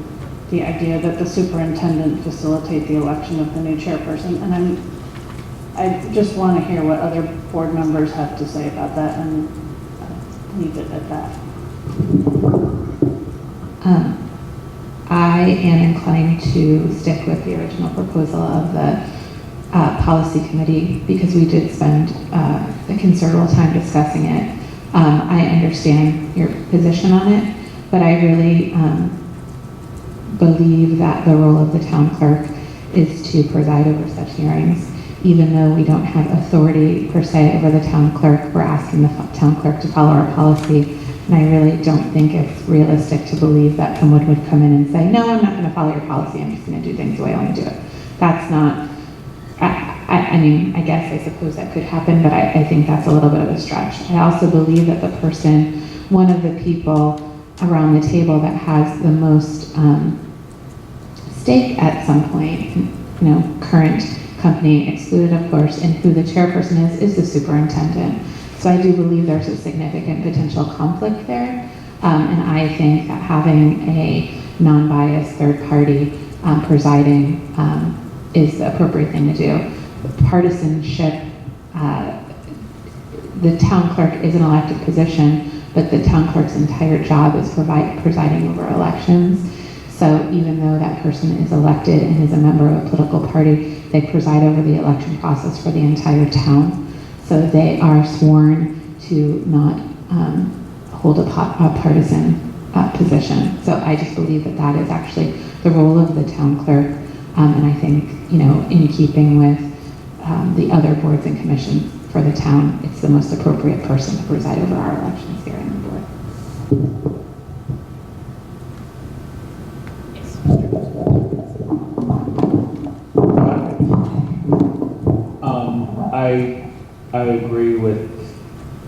the idea that the superintendent facilitate the election of the new chairperson. And I just want to hear what other board members have to say about that and leave it at that. I am inclined to stick with the original proposal of the policy committee because we did spend a considerable time discussing it. I understand your position on it, but I really believe that the role of the town clerk is to preside over such hearings. Even though we don't have authority per se over the town clerk, we're asking the town clerk to follow our policy. And I really don't think it's realistic to believe that someone would come in and say, no, I'm not going to follow your policy, I'm just going to do things the way I want to do it. That's not, I mean, I guess I suppose that could happen, but I think that's a little bit of a stretch. I also believe that the person, one of the people around the table that has the most stake at some point, current company excluded, of course, and who the chairperson is the superintendent. So I do believe there's a significant potential conflict there. And I think that having a non-biased third party presiding is the appropriate thing to do. Partisanship, the town clerk is an elected position, but the town clerk's entire job is presiding over elections. So even though that person is elected and is a member of a political party, They preside over the election process for the entire town. So they are sworn to not hold a partisan position. So I just believe that that is actually the role of the town clerk. And I think, in keeping with the other boards and commissions for the town, it's the most appropriate person to preside over our elections here on the board. I agree with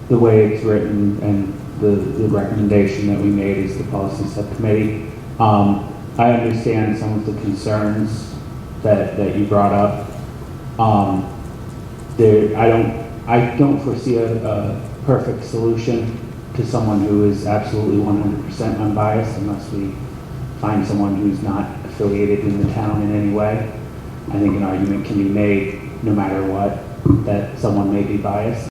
the way it's written and the recommendation that we made as the policy subcommittee. I understand some of the concerns that you brought up. I don't foresee a perfect solution to someone who is absolutely 100% unbiased unless we find someone who's not affiliated in the town in any way. I think an argument can be made no matter what that someone may be biased.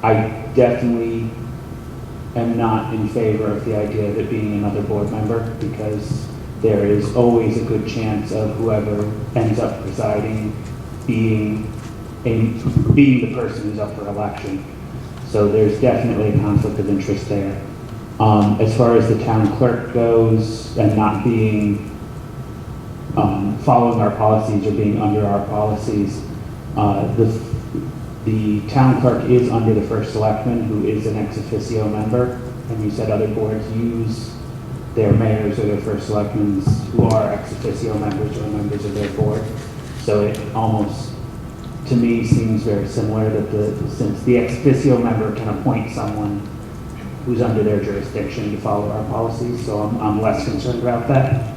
I definitely am not in favor of the idea of it being another board member, because there is always a good chance of whoever ends up presiding being the person who's up for election. So there's definitely a conflict of interest there. As far as the town clerk goes and not being, following our policies or being under our policies, the town clerk is under the first selectman, who is an ex officio member, and you said other boards use their mayors or their first selectmen who are ex officio members or members of their board. So it almost, to me, seems very similar that since the ex officio member can appoint someone who's under their jurisdiction to follow our policies, so I'm less concerned about that.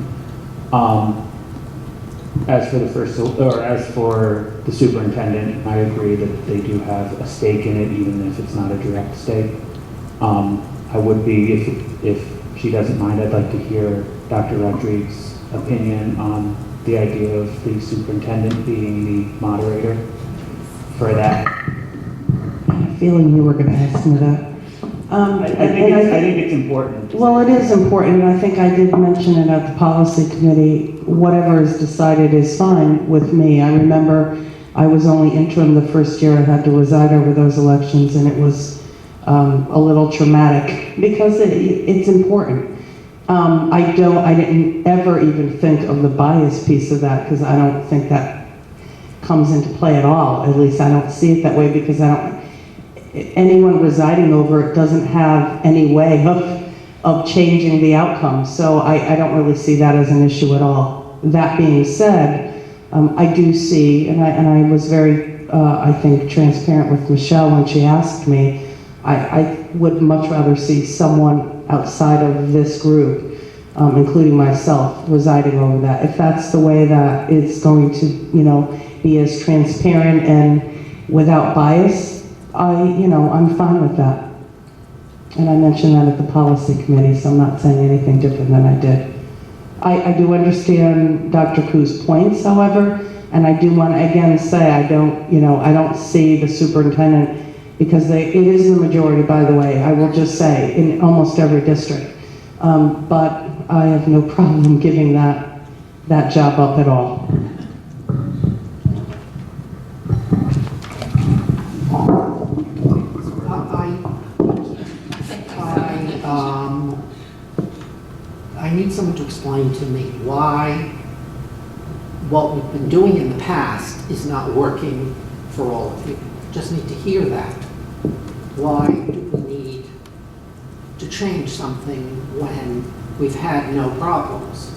As for the superintendent, I agree that they do have a stake in it, even if it's not a direct stake. I would be, if she doesn't mind, I'd like to hear Dr. Rodriguez's opinion on the idea of the superintendent being the moderator for that. I had a feeling you were going to ask me that. I think it's important. Well, it is important, and I think I did mention it at the policy committee. Whatever is decided is fine with me. I remember I was only interim the first year I had to reside over those elections, and it was a little traumatic because it's important. I didn't ever even think of the bias piece of that, because I don't think that comes into play at all. At least I don't see it that way, because anyone residing over it doesn't have any way of changing the outcome. So I don't really see that as an issue at all. That being said, I do see, and I was very, I think, transparent with Michelle when she asked me, I would much rather see someone outside of this group, including myself, residing over that. If that's the way that it's going to, be as transparent and without bias, I'm fine with that. And I mentioned that at the policy committee, so I'm not saying anything different than I did. I do understand Dr. Ku's points, however, and I do want to again say I don't see the superintendent, because it is the majority, by the way, I will just say, in almost every district. But I have no problem giving that job up at all. I need someone to explain to me why what we've been doing in the past is not working for all of you. Just need to hear that. Why do we need to change something when we've had no problems?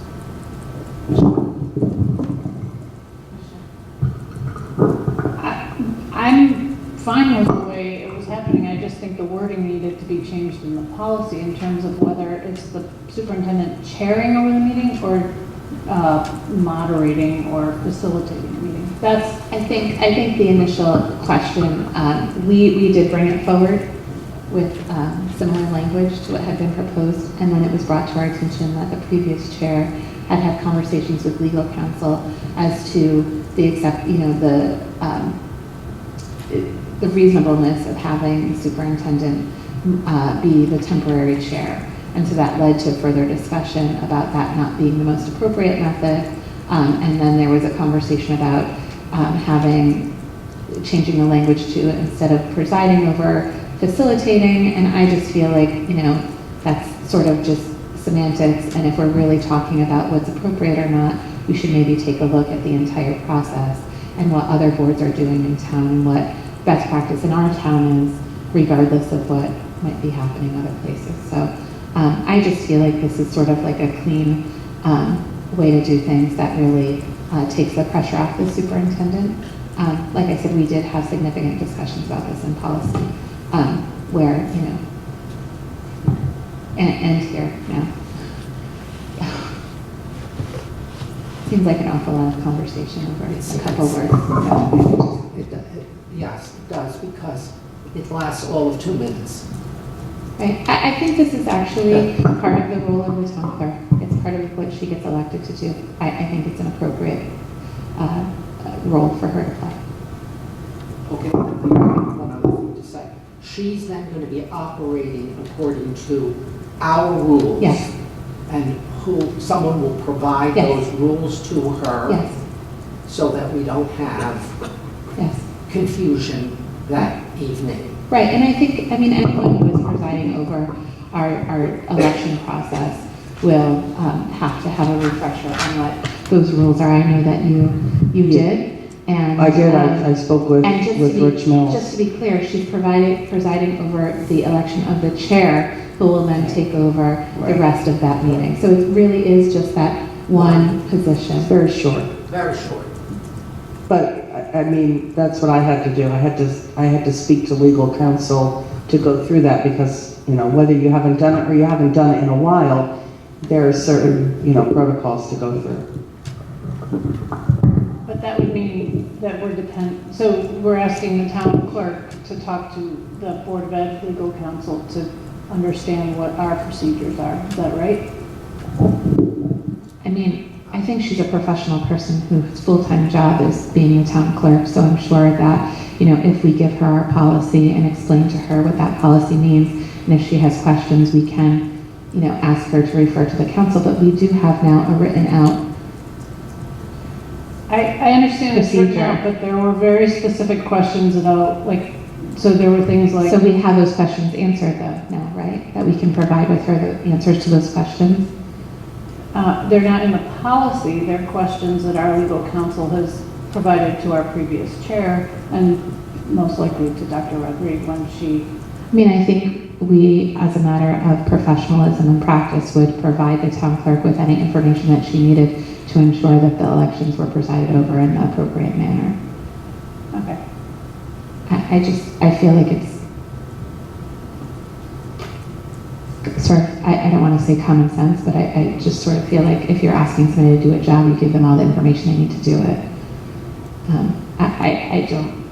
I'm fine with the way it was happening. I just think the wording needed to be changed in the policy in terms of whether it's the superintendent chairing over the meeting or moderating or facilitating the meeting. I think the initial question, we did bring it forward with similar language to what had been proposed, and then it was brought to our attention that the previous chair had conversations with legal counsel as to the reasonableness of having the superintendent be the temporary chair. And so that led to further discussion about that not being the most appropriate method. And then there was a conversation about changing the language to, instead of presiding over, facilitating. And I just feel like, that's sort of just semantics. And if we're really talking about what's appropriate or not, we should maybe take a look at the entire process and what other boards are doing in town and what best practice in our town is, regardless of what might be happening other places. So I just feel like this is sort of like a clean way to do things that really takes the pressure off the superintendent. Like I said, we did have significant discussions about this in policy, where, and here now. Seems like an awful lot of conversation over a couple words. Yes, it does, because it lasts all of 2 minutes. Right. I think this is actually part of the role of the town clerk. It's part of what she gets elected to do. I think it's an appropriate role for her to play. Okay, one other thing to say. she's then going to be operating according to our rules. Yes. And someone will provide Yes. those rules to her. Yes. So that we don't have Yes. confusion that evening. Right, and I think, anyone who is presiding over our election process will have to have a refresher on what those rules are. I know that you did, and. I did, I spoke with And just Rich Mills. Just to be clear, she's presiding over the election of the chair, who will then take over the rest of that meeting. So it really is just that one position. Very short. Very short. But, that's what I had to do. I had to speak to legal counsel to go through that because, whether you haven't done it or you haven't done it in a while, there are certain, protocols to go through. But that would mean that so we're asking the town clerk to talk to the Board of Ed legal counsel to understand what our procedures are. Is that right? I think she's a professional person whose full-time job is being a town clerk, so I'm sure that, if we give her our policy and explain to her what that policy means, and if she has questions, we can, ask her to refer to the council, but we do have now a written out. I understand it's written out, but there were very specific questions about, so there were things like... So we have those questions answered though now, right? That we can provide with her the answers to those questions? They're not in the policy. They're questions that our legal counsel has provided to our previous chair and most likely to Dr. Rodriguez when she... I think we, as a matter of professionalism and practice, would provide the town clerk with any information that she needed to ensure that the elections were presided over in the appropriate manner. Okay. I feel like it's sort of, I don't want to say common sense, but I just sort of feel like if you're asking somebody to do a job, you give them all the information they need to do it. I don't.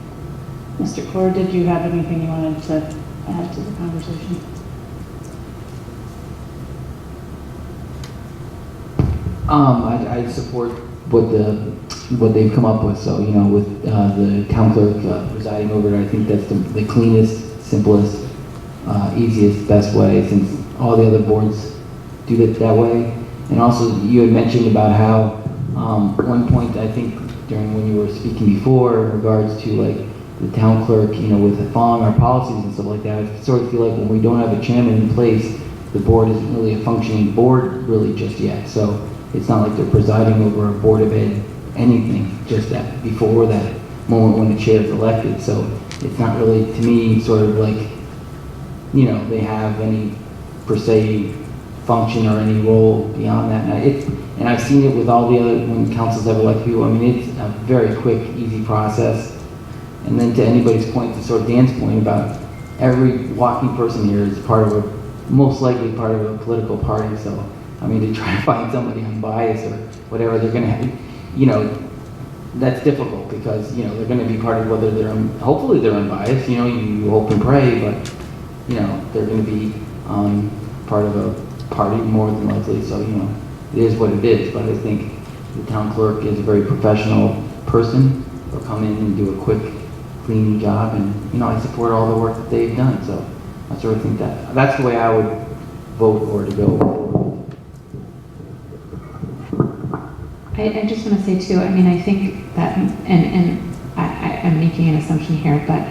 Mr. Clore, did you have anything you wanted to add to the conversation? I support what they've come up with. So with the town clerk presiding over it, I think that's the cleanest, simplest, easiest, best way, since all the other boards do it that way. And also, you had mentioned about how one point, I think during when you were speaking before, in regards to the town clerk, with following our policies and stuff like that, I sort of feel like when we don't have a chairman in place, the board isn't really a functioning board really just yet. So it's not like they're presiding over a board of ed anything just that before that moment when the chair is elected. So it's not really, to me, sort of like, they have any per se function or any role beyond that. And I've seen it with all the other, when councils have elected people, it's a very quick, easy process. And then to anybody's point, to sort of Dan's point about every walking person here is most likely part of a political party. So, to try to find somebody unbiased or whatever, they're going to have, that's difficult because, they're going to be part of whether hopefully they're unbiased, you hope and pray, but, they're going to be part of a party more than likely. So, it is what it is. But I think the town clerk is a very professional person. They'll come in and do a quick, clean job. And, I support all the work that they've done. So I sort of think that's the way I would vote or to go forward. I just want to say too, I think that, and I'm making an assumption here, but,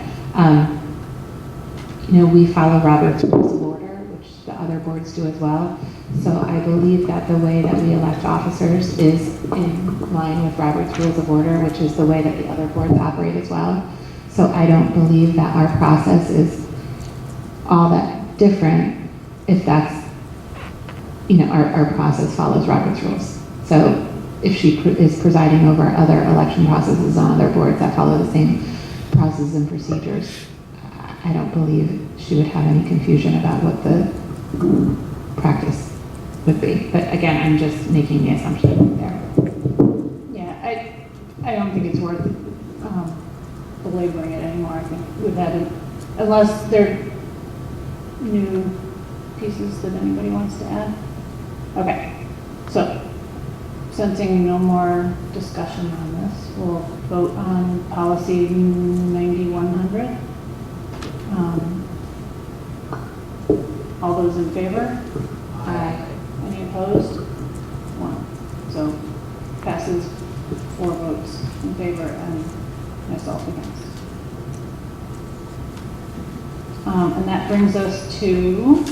we follow Robert's Rules of Order, which the other boards do as well. So I believe that the way that we elect officers is in line with Robert's Rules of Order, which is the way that the other boards operate as well. So I don't believe that our process is all that different if that's, our process follows Robert's Rules. So if she is presiding over other election processes on other boards that follow the same processes and procedures, I don't believe she would have any confusion about what the practice would be. But again, I'm just making the assumption there. Yeah, I don't think it's worth belaboring it anymore. I think we've had it, unless there are new pieces that anybody wants to add. Okay, so sensing no more discussion on this, we'll vote on policy 9100. All those in favor? Aye. Any opposed? 1. So passes 4 votes in favor and myself against. And that brings us to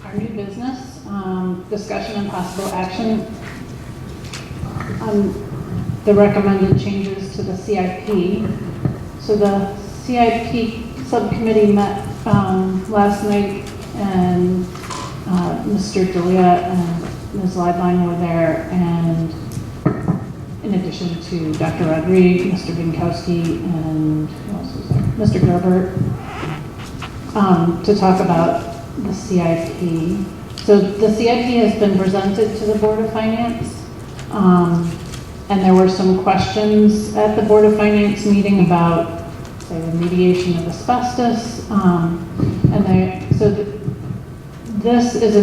our new business, discussion and possible action on the recommended changes to the CIP. So the CIP subcommittee met last night, and Mr. Delia and Ms. Lieblein were there, and in addition to Dr. Rodriguez, Mr. Binkowski, and who else was there? Mr. Gerber, to talk about the CIP. So the CIP has been presented to the Board of Finance, and there were some questions at the Board of Finance meeting about, say, remediation of asbestos, this is a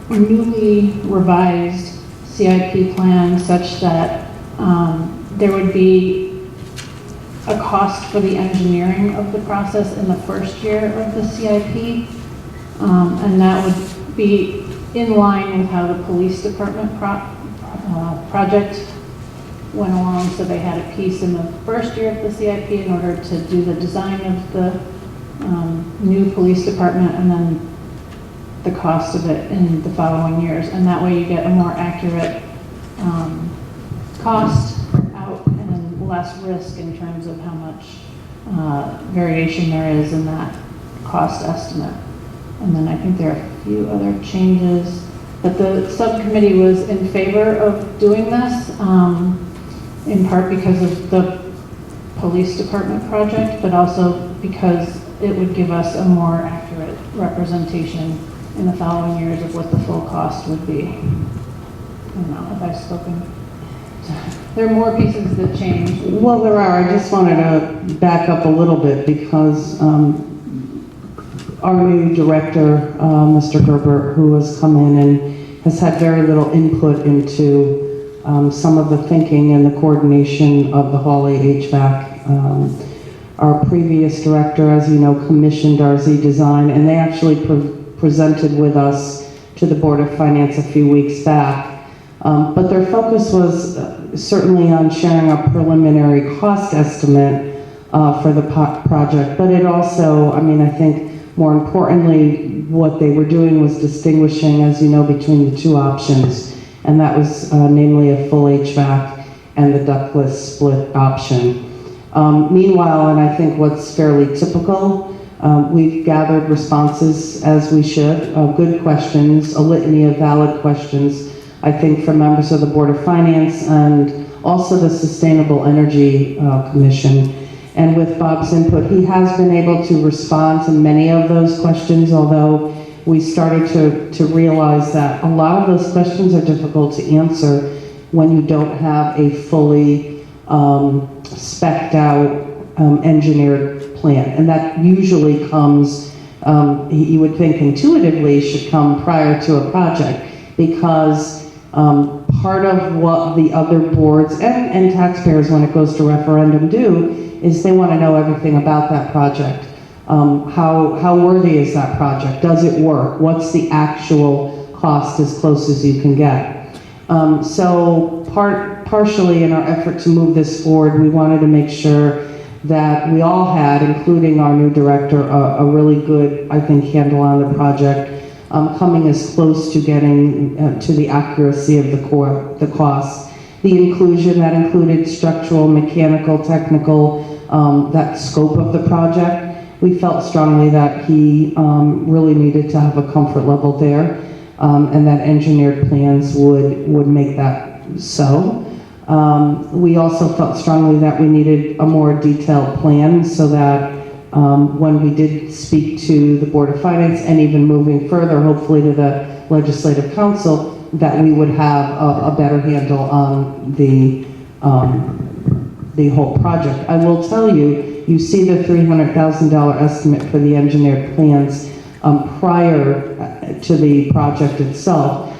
newly revised CIP plan such that there would be a cost for the engineering of the process in the first year of the CIP, and that would be in line with how the police department project went along. So they had a piece in the first year of the CIP in order to do the design of the new police department, and then the cost of it in the following years. And that way you get a more accurate cost out and less risk in terms of how much variation there is in that cost estimate. And then I think there are a few other changes, but the subcommittee was in favor of doing this, in part because of the police department project, but also because it would give us a more accurate representation in the following years of what the full cost would be. I don't know, have I spoken? There are more pieces that change. Well, there are. I just wanted to back up a little bit because our new director, Mr. Gerber, who has come in and has had very little input into some of the thinking and the coordination of the Hawley HVAC. Our previous director, as you know, commissioned our Z design, and they actually presented with us to the Board of Finance a few weeks back. But their focus was certainly on sharing a preliminary cost estimate for the project. But it also, I mean, I think more importantly, what they were doing was distinguishing, as you know, between the two options. And that was namely a full HVAC and the ductless split option. Meanwhile, and I think what's fairly typical, we've gathered responses, as we should, good questions, a litany of valid questions, I think, from members of the Board of Finance and also the Sustainable Energy Commission. And with Bob's input, he has been able to respond to many of those questions, although we started to realize that a lot of those questions are difficult to answer when you don't have a fully spec'd out engineered plan. And that usually comes, you would think intuitively should come prior to a project, because part of what the other boards and taxpayers, when it goes to referendum, do is they want to know everything about that project. How worthy is that project? Does it work? What's the actual cost as close as you can get? So partially in our effort to move this forward, we wanted to make sure that we all had, including our new director, a really good, I think, handle on the project, coming as close to getting to the accuracy of the cost. The inclusion that included structural, mechanical, technical, that scope of the project. We felt strongly that he really needed to have a comfort level there, and that engineered plans would make that so. We also felt strongly that we needed a more detailed plan so that when we did speak to the Board of Finance and even moving further, hopefully to the Legislative Council, that we would have a better handle on the whole project. I will tell you, you see the $300,000 estimate for the engineered plans prior to the project itself.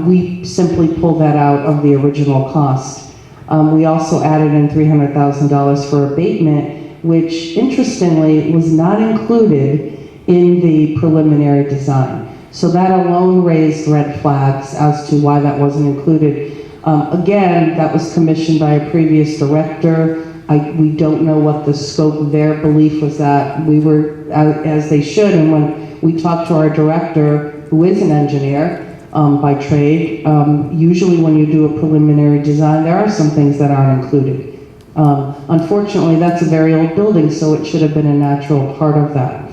We simply pulled that out of the original cost. We also added in $300,000 for abatement, which interestingly was not included in the preliminary design. So that alone raised red flags as to why that wasn't included. Again, that was commissioned by a previous director. We don't know what the scope of their belief was, that we were, as they should, and when we talked to our director, who is an engineer by trade, usually when you do a preliminary design, there are some things that aren't included. Unfortunately, that's a very old building, so it should have been a natural part of that.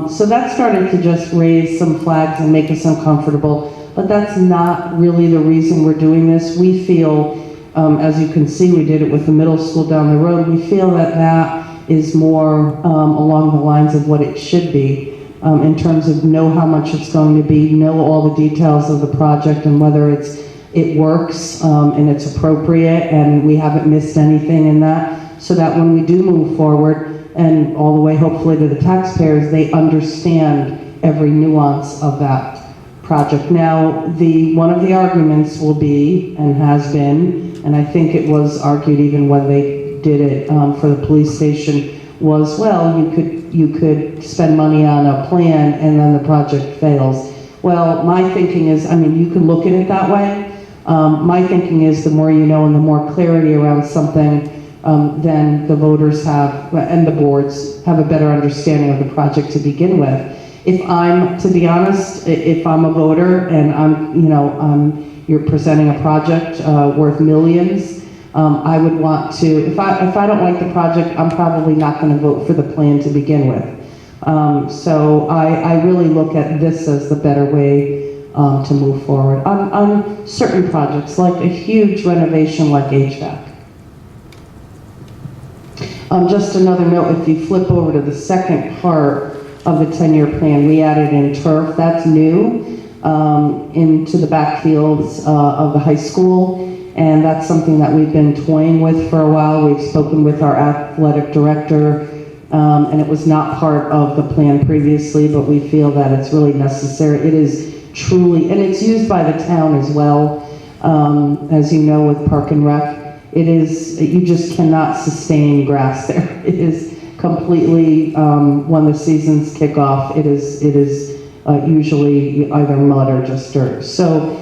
So that started to just raise some flags and make us uncomfortable, but that's not really the reason we're doing this. We feel, as you can see, we did it with the middle school down the road. We feel that that is more along the lines of what it should be, in terms of know how much it's going to be, know all the details of the project and whether it works and it's appropriate and we haven't missed anything in that, so that when we do move forward and all the way hopefully to the taxpayers, they understand every nuance of that project. Now, one of the arguments will be, and has been, and I think it was argued even when they did it for the police station, was, well, you could spend money on a plan and then the project fails. Well, my thinking is, I mean, you can look at it that way. My thinking is the more you know and the more clarity around something, then the voters have, and the boards have a better understanding of the project to begin with. If I'm, to be honest, if I'm a voter and you're presenting a project worth millions, I would want to, if I don't like the project, I'm probably not going to vote for the plan to begin with. So I really look at this as the better way to move forward on certain projects, like a huge renovation like HVAC. Just another note, if you flip over to the second part of the 10-year plan, we added in turf. That's new into the backfields of the high school, and that's something that we've been toying with for a while. We've spoken with our athletic director, and it was not part of the plan previously, but we feel that it's really necessary. It is truly, and it's used by the town as well, as you know, with Park and Rec. It is, you just cannot sustain grass there. It is completely, when the seasons kick off, it is usually either mud or just dirt. So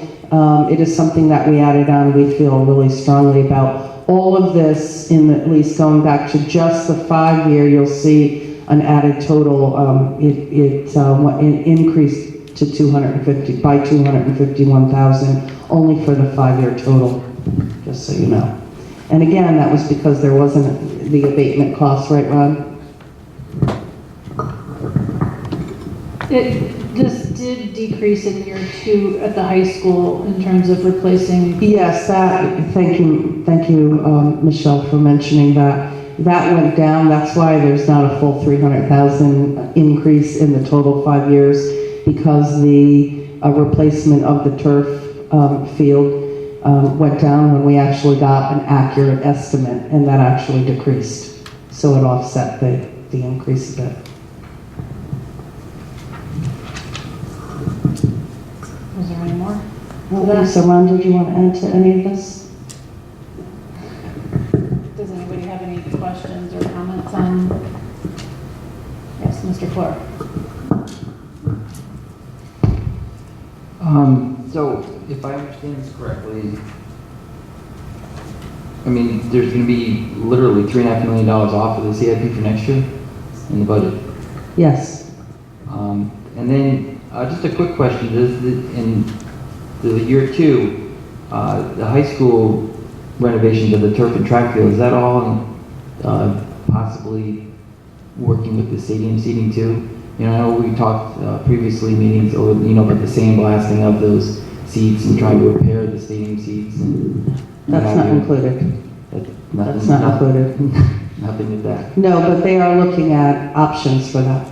it is something that we added on, we feel really strongly about. All of this, at least going back to just the 5-year, you'll see an added total. It increased to 250 by 251,000 only for the 5-year total, just so you know. And again, that was because there wasn't the abatement cost, right, Ron? This did decrease in year 2 at the high school in terms of replacing. Yes, thank you, Michelle, for mentioning that. That went down. That's why there's not a full 300,000 increase in the total 5 years, because the replacement of the turf field went down when we actually got an accurate estimate, and that actually decreased. So it offset the increase a bit. Was there any more? Okay, so Ron, did you want to add to any of this? Does anybody have any questions or comments on? Yes, Mr. Clark. So, if I understand this correctly, I mean, there's going to be literally $3.5 million off of the CIP for next year in the budget. Yes. And then, just a quick question: in the year 2, the high school renovations of the turf and track field, is that all possibly working with the stadium seating too? You know, I know we talked previously meetings, or about the sandblasting of those seats and trying to repair the stadium seats. And That's not included. That's not included. Nothing of that. No, but they are looking at options for that.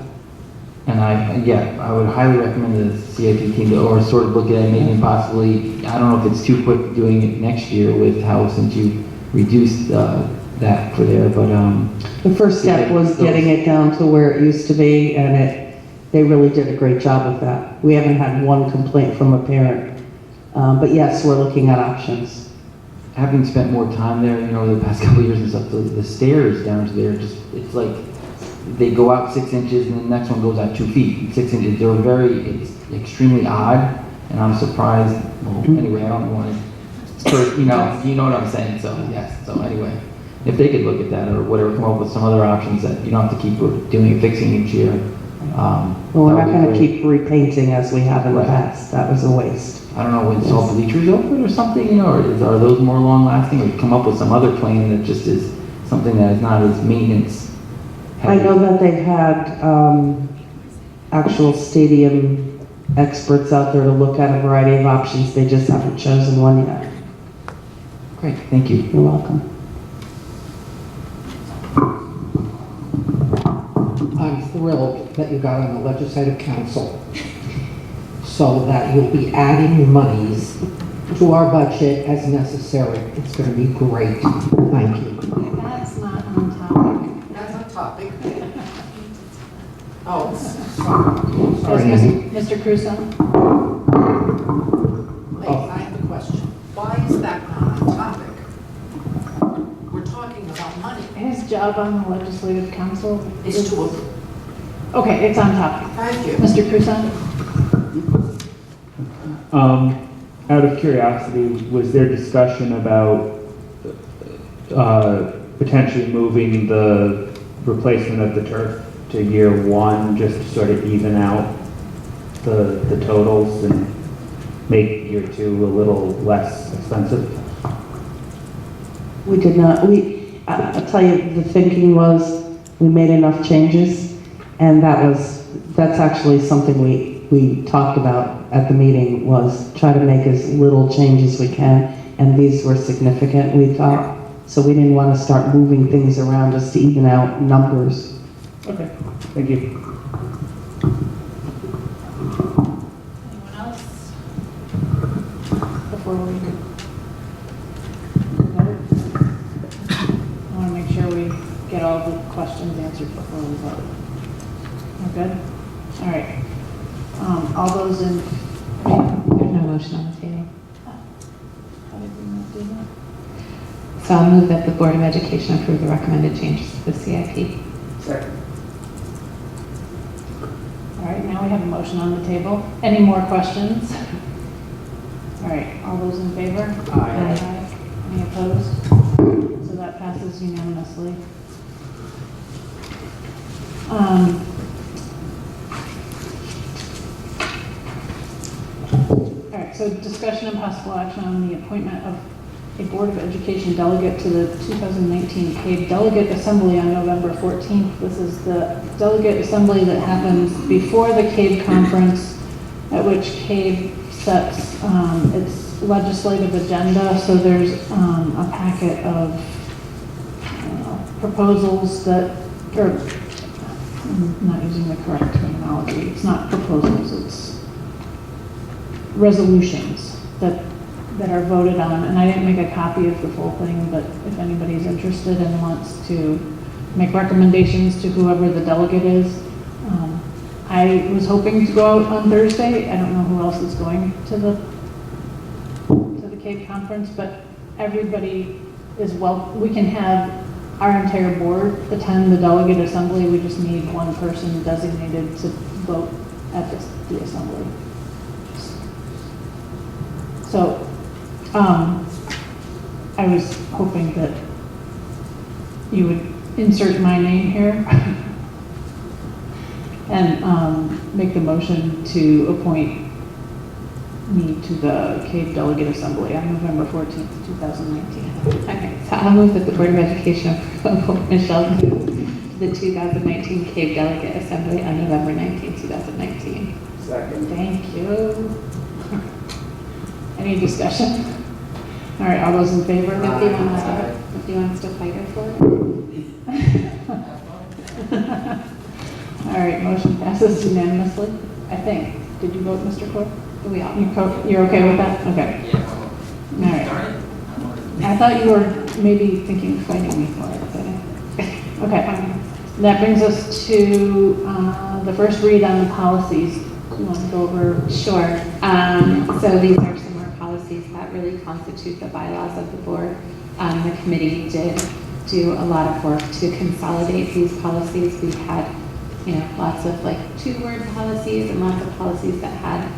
And I would highly recommend the CIP team to, or sort of look at maybe possibly, I don't know if it's too quick doing it next year with how, since you reduced that for there, but the first step was getting it down to where it used to be, and they really did a great job with that. We haven't had one complaint from a parent, but yes, we're looking at options. having spent more time there, you know, over the past couple of years and stuff, the stairs down to there, just, it's like, they go out 6 inches and the next one goes out 2 feet, 6 inches. It's extremely odd, and I'm surprised. Well, anyway, I don't want to, you know what I'm saying, so yes. So anyway, if they could look at that or whatever, come up with some other options that you don't have to keep fixing each year. Well, we're not going to keep repainting as we have in the Right. past. That was a waste. I don't know, when salt bleachers open or something, you know, or are those more long lasting, or you come up with some other plan that just is something that is not as maintenance I heavy? know that they've had actual stadium experts out there to look at a variety of options. They just haven't chosen one yet. Great, thank you. You're welcome. I'm thrilled that you got on the Legislative Council so that you'll be adding monies to our budget as necessary. It's going to be great. Thank you. That's not on topic. That's on topic. Oh, sorry. Yes, Mr. Crusoe? Wait, I have a question. Why is that not on topic? We're talking about money. His job on the legislative council Is to, Okay, it's on topic. thank you. Mr. Crusoe? Out of curiosity, was there discussion about potentially moving the replacement of the turf to year one, just to sort of even out the totals and make year two a little less expensive? We did not. I'll tell you, the thinking was we made enough changes, and that's actually something we talked about at the meeting, was try to make as little change as we can, and these were significant, we thought, so we didn't want to start moving things around just to even out numbers. Okay, thank you. Anyone else? Before we vote? I want to make sure we get all the questions answered before we vote. We're good? All right. All those in favor? There's no motion on the table. How did we not do that? So I'll move that the Board of Education approve the recommended changes to the CIP. Second. All right, now we have a motion on the table. Any more questions? All right, all those in favor? Aye. Any opposed? So that passes unanimously. All right, so discussion and possible action on the appointment of a Board of Education delegate to the 2019 CABE Delegate Assembly on November 14th. This is the delegate assembly that happens before the CABE conference, at which CABE sets its legislative agenda. So there's a packet of proposals that, or I'm not using the correct terminology, it's not proposals, it's resolutions that are voted on, and I didn't make a copy of the full thing, but if anybody's interested and wants to make recommendations to whoever the delegate is. I was hoping to go out on Thursday. I don't know who else is going to the CABE conference, but everybody is we can have our entire board attend the delegate assembly. We just need one person designated to vote at the assembly. So, I was hoping that you would insert my name here and make the motion to appoint me to the CABE Delegate Assembly on November 14th, 2019. Okay, so I'll move that the Board of Education appoint Michelle to the 2019 CABE Delegate Assembly on November 19, 2019. Second. Thank you. Any discussion? All right, all those in favor? If he wants to fight her for it. All right, motion passes unanimously, I think. Did you vote, Mr. Clerk? You're okay with that? Okay. All right. I thought you were maybe thinking of fighting me for it, but okay. That brings us to the first read on the policies. You want to go over? Sure. So these are some more policies that really really constitute the bylaws of the board. The committee did do a lot of work to consolidate these policies. We had, lots of like 2-word policies and lots of policies that had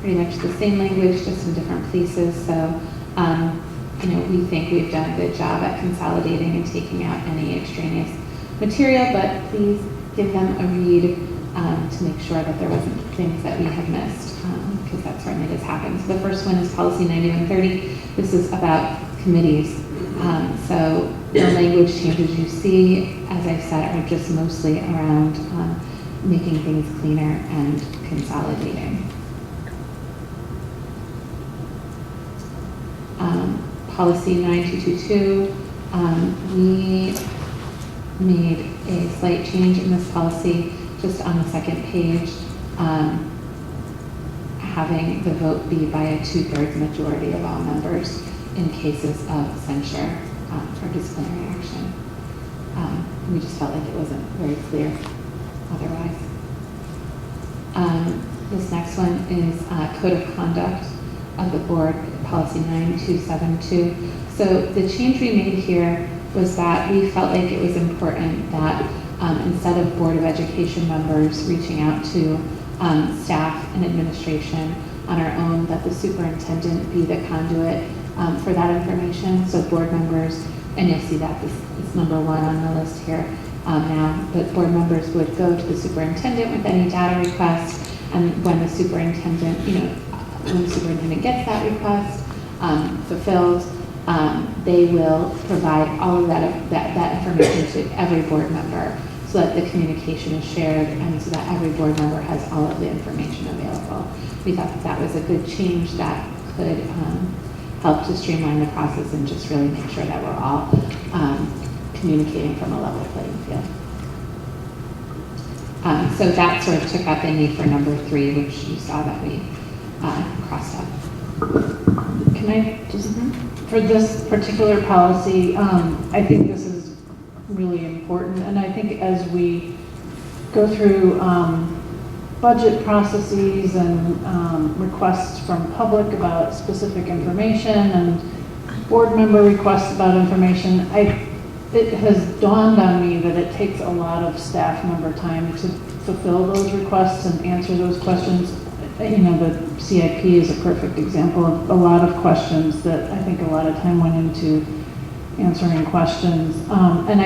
pretty much the same language, just in different places. So, we think we've done a good job at consolidating and taking out any extraneous material, but please give them a read to make sure that there wasn't things that we had missed, because that certainly does happen. So the first one is policy 9130. This is about committees. So the language changes you see, as I said, are just mostly around making things cleaner and consolidating. Policy 9222, we made a slight change in this policy just on the second page, having the vote be by a 2/3 majority of all members in cases of censure or disciplinary action. We just felt like it wasn't very clear otherwise. This next one is Code of Conduct of the Board, Policy 9272. So the change we made here was that we felt like it was important that instead of Board of Education members reaching out to staff and administration on our own, that the superintendent be the conduit for that information. So board members, and you'll see that this is number 1 on the list here now, but board members would go to the superintendent with any data request, and when the superintendent, when the superintendent gets that request fulfilled, they will provide all of that information to every board member so that the communication is shared and so that every board member has all of the information available. We thought that was a good change that could help to streamline the process and just really make sure that we're all communicating from a level playing field. So that sort of took out the need for number 3, which you saw that we crossed out. Can I just, for this particular policy, I think this is really important, and I think as we go through budget processes and requests from public about specific information and board member requests about information, it has dawned on me that it takes a lot of staff member time to fulfill those requests and answer those questions. The CIP is a perfect example of a lot of questions that I think a lot of time went into answering questions. And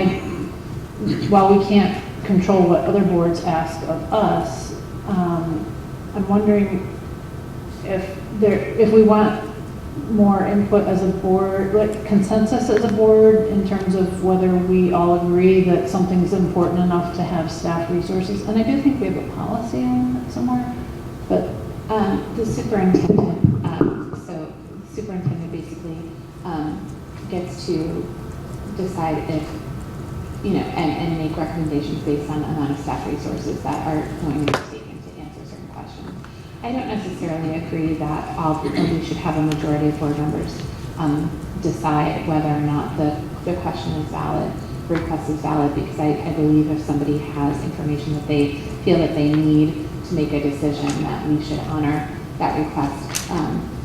while we can't control what other boards ask of us, I'm wondering if we want more input as a board, like consensus as a board in terms of whether we all agree that something's important enough to have staff resources. And I do think we have a policy on it somewhere, but the superintendent, so the superintendent basically gets to decide if, and make recommendations based on the amount of staff resources that are going to be taken to answer certain questions. I don't necessarily agree that we should have a majority of board members decide whether or not the question is valid, the request is valid, because I believe if somebody has information that they feel that they need to make a decision, that we should honor that request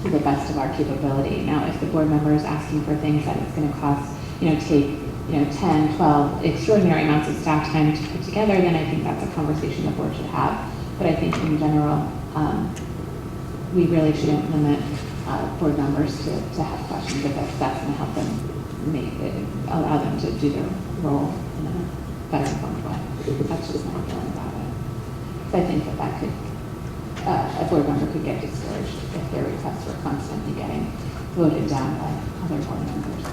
to the best of our capability. Now, if the board member is asking for things that it's going to cost, take 10, 12 extraordinary amounts of staff time to put together, then I think that's a conversation the board should have. But I think in general, we really shouldn't limit board members to have questions if that's going to help them allow them to do their role in a better informed way. That's just my feeling about it. So I think that could, a board member could get discouraged if their requests were constantly getting voted down by other board members.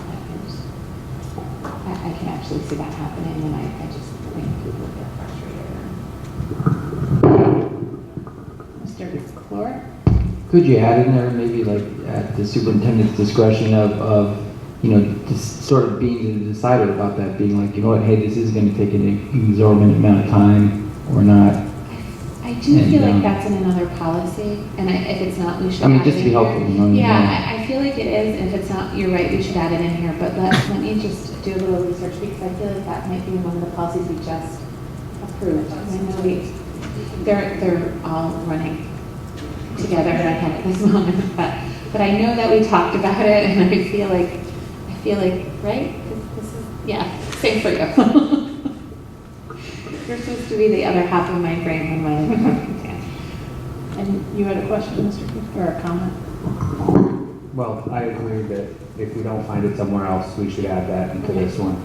I can actually see that happening, and I just think people would get frustrated. Mr. Clore? Could you add in there maybe like at the superintendent's discretion of just sort of being the decider about that, being like, hey, this is going to take an exorbitant amount of time or not? I do feel like that's in another policy, and if it's not, we should add just it to be in helpful. here. I feel like it is, and if it's not, you're right, we should add it in here, but let me just do a little research, because I feel like that might be one of the policies we just approved. I know they're all running together in my head at this moment, but But I know that we talked about it, and I feel like, right? This is, yeah, same for you. You're supposed to be the other half of my brain when my other half can. And you had a question, Mr. Keith, or a comment? Well, I agree that if we don't find it somewhere else, we should add that into this one.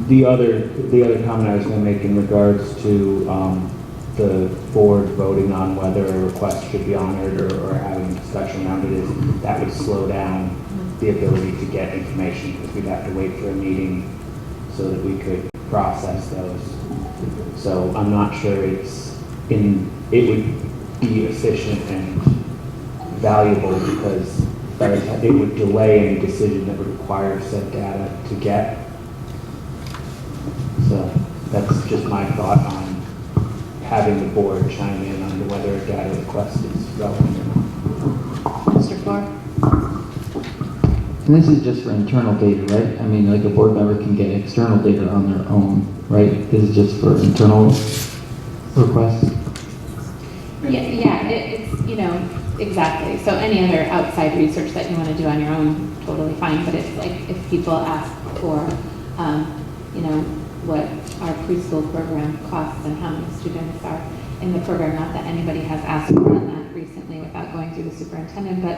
The other comment I was going to make in regards to the board voting on whether a request should be honored or having a discussion around it is that would slow down the ability to get information because we'd have to wait for a meeting so that we could process those. So I'm not sure it would be efficient and valuable because it would delay any decision that would require said data to get. So that's just my thought on having the board chime in on whether a data request is relevant or not. Mr. Clark? And this is just for internal data, right? I mean, like a board member can get external data on their own, right? This is just for internal requests? Yeah, it's, exactly. So any other outside research that you want to do on your own, totally fine. But it's like if people ask for, what our preschool program costs and how many students are in the program, not that anybody has asked for on that recently without going through the superintendent, but,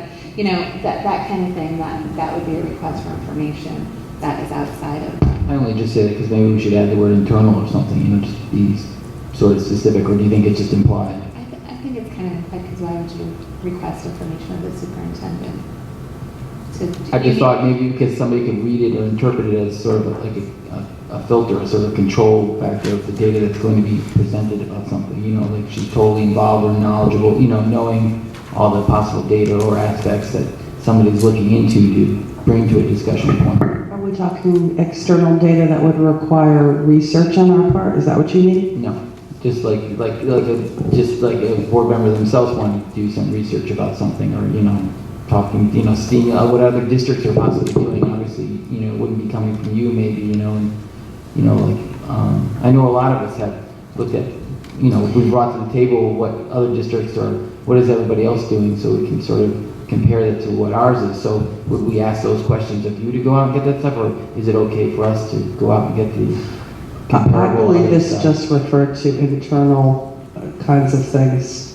that kind of thing, that would be a request for information that is outside of. I only just say that because maybe we should add the word internal or something, just be sort of specific, or do you think it's just implied? I think it's kind of implied because why would you request information of the superintendent? I just thought maybe because somebody could read it or interpret it as sort of like a filter, a sort of control factor of the data that's going to be presented about something, like she's totally involved or knowledgeable, knowing all the possible data or aspects that somebody's looking into to bring to a discussion point. Are we talking external data that would require research on our part? Is that what you mean? No, just like a board member themselves wanting to do some research about something, or talking, seeing what other districts are possibly doing. Obviously, it wouldn't be coming from you, maybe, I know a lot of us have looked at, we brought to the table what other districts are, what is everybody else doing, so we can sort of compare that to what ours is. So would we ask those questions of you to go out and get that stuff, or is it okay for us to go out and get the comparable? I believe this just referred to internal kinds of things.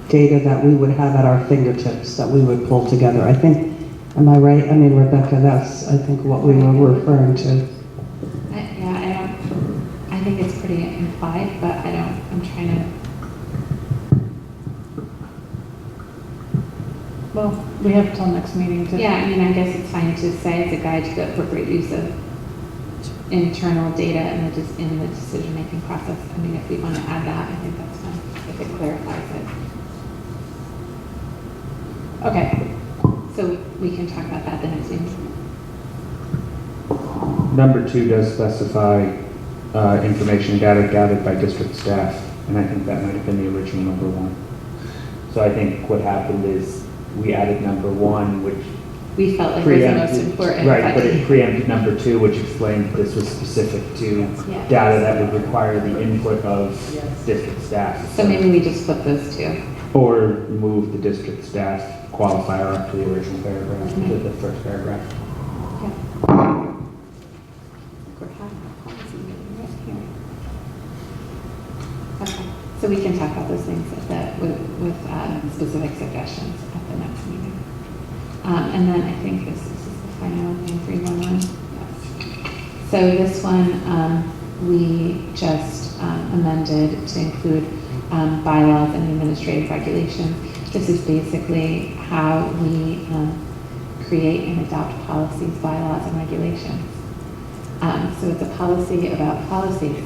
Data that we would have at our fingertips that we would pull together. I think, am I right? I mean, Rebecca, that's, I think, what we were referring to. I think it's pretty implied, but I'm trying to. Well, we have till next meeting to. Yeah, I guess it's fine to say it's a guide to the appropriate use of internal data in the decision-making process. If we want to add that, I think that's fine, if it clarifies it. Okay, so we can talk about that the next meeting. Number 2 does specify information data gathered by district staff, and I think that might have been the original number 1. So I think what happened is we added number 1, which we felt like was the most important. Right, but it preempted number 2, which explained this was specific to data that would require the input of district staff. So maybe we just flip those 2. Or move the district staff qualifier up to the original paragraph, to the first paragraph. Okay, so we can talk about those things with specific suggestions at the next meeting. And then I think this is the final thing, 311. Yes. So this one we just amended to include bylaws and administrative regulations. This is basically how we create and adopt policies, bylaws, and regulations. So it's a policy about policies.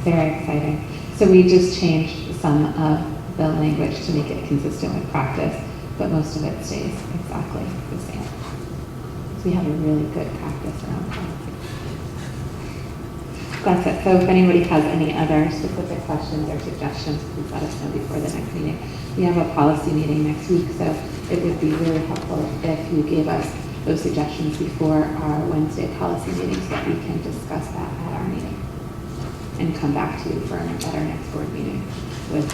Very exciting. So we just changed some of the language to make it consistent with practice, but most of it stays exactly the same. So we have a really good practice around policy. That's it. So if anybody has any other specific questions or suggestions, please let us know before the next meeting. We have a policy meeting next week, so it would be really helpful if you gave us those suggestions before our Wednesday policy meeting so that we can discuss that at our meeting and come back to you at our next board meeting with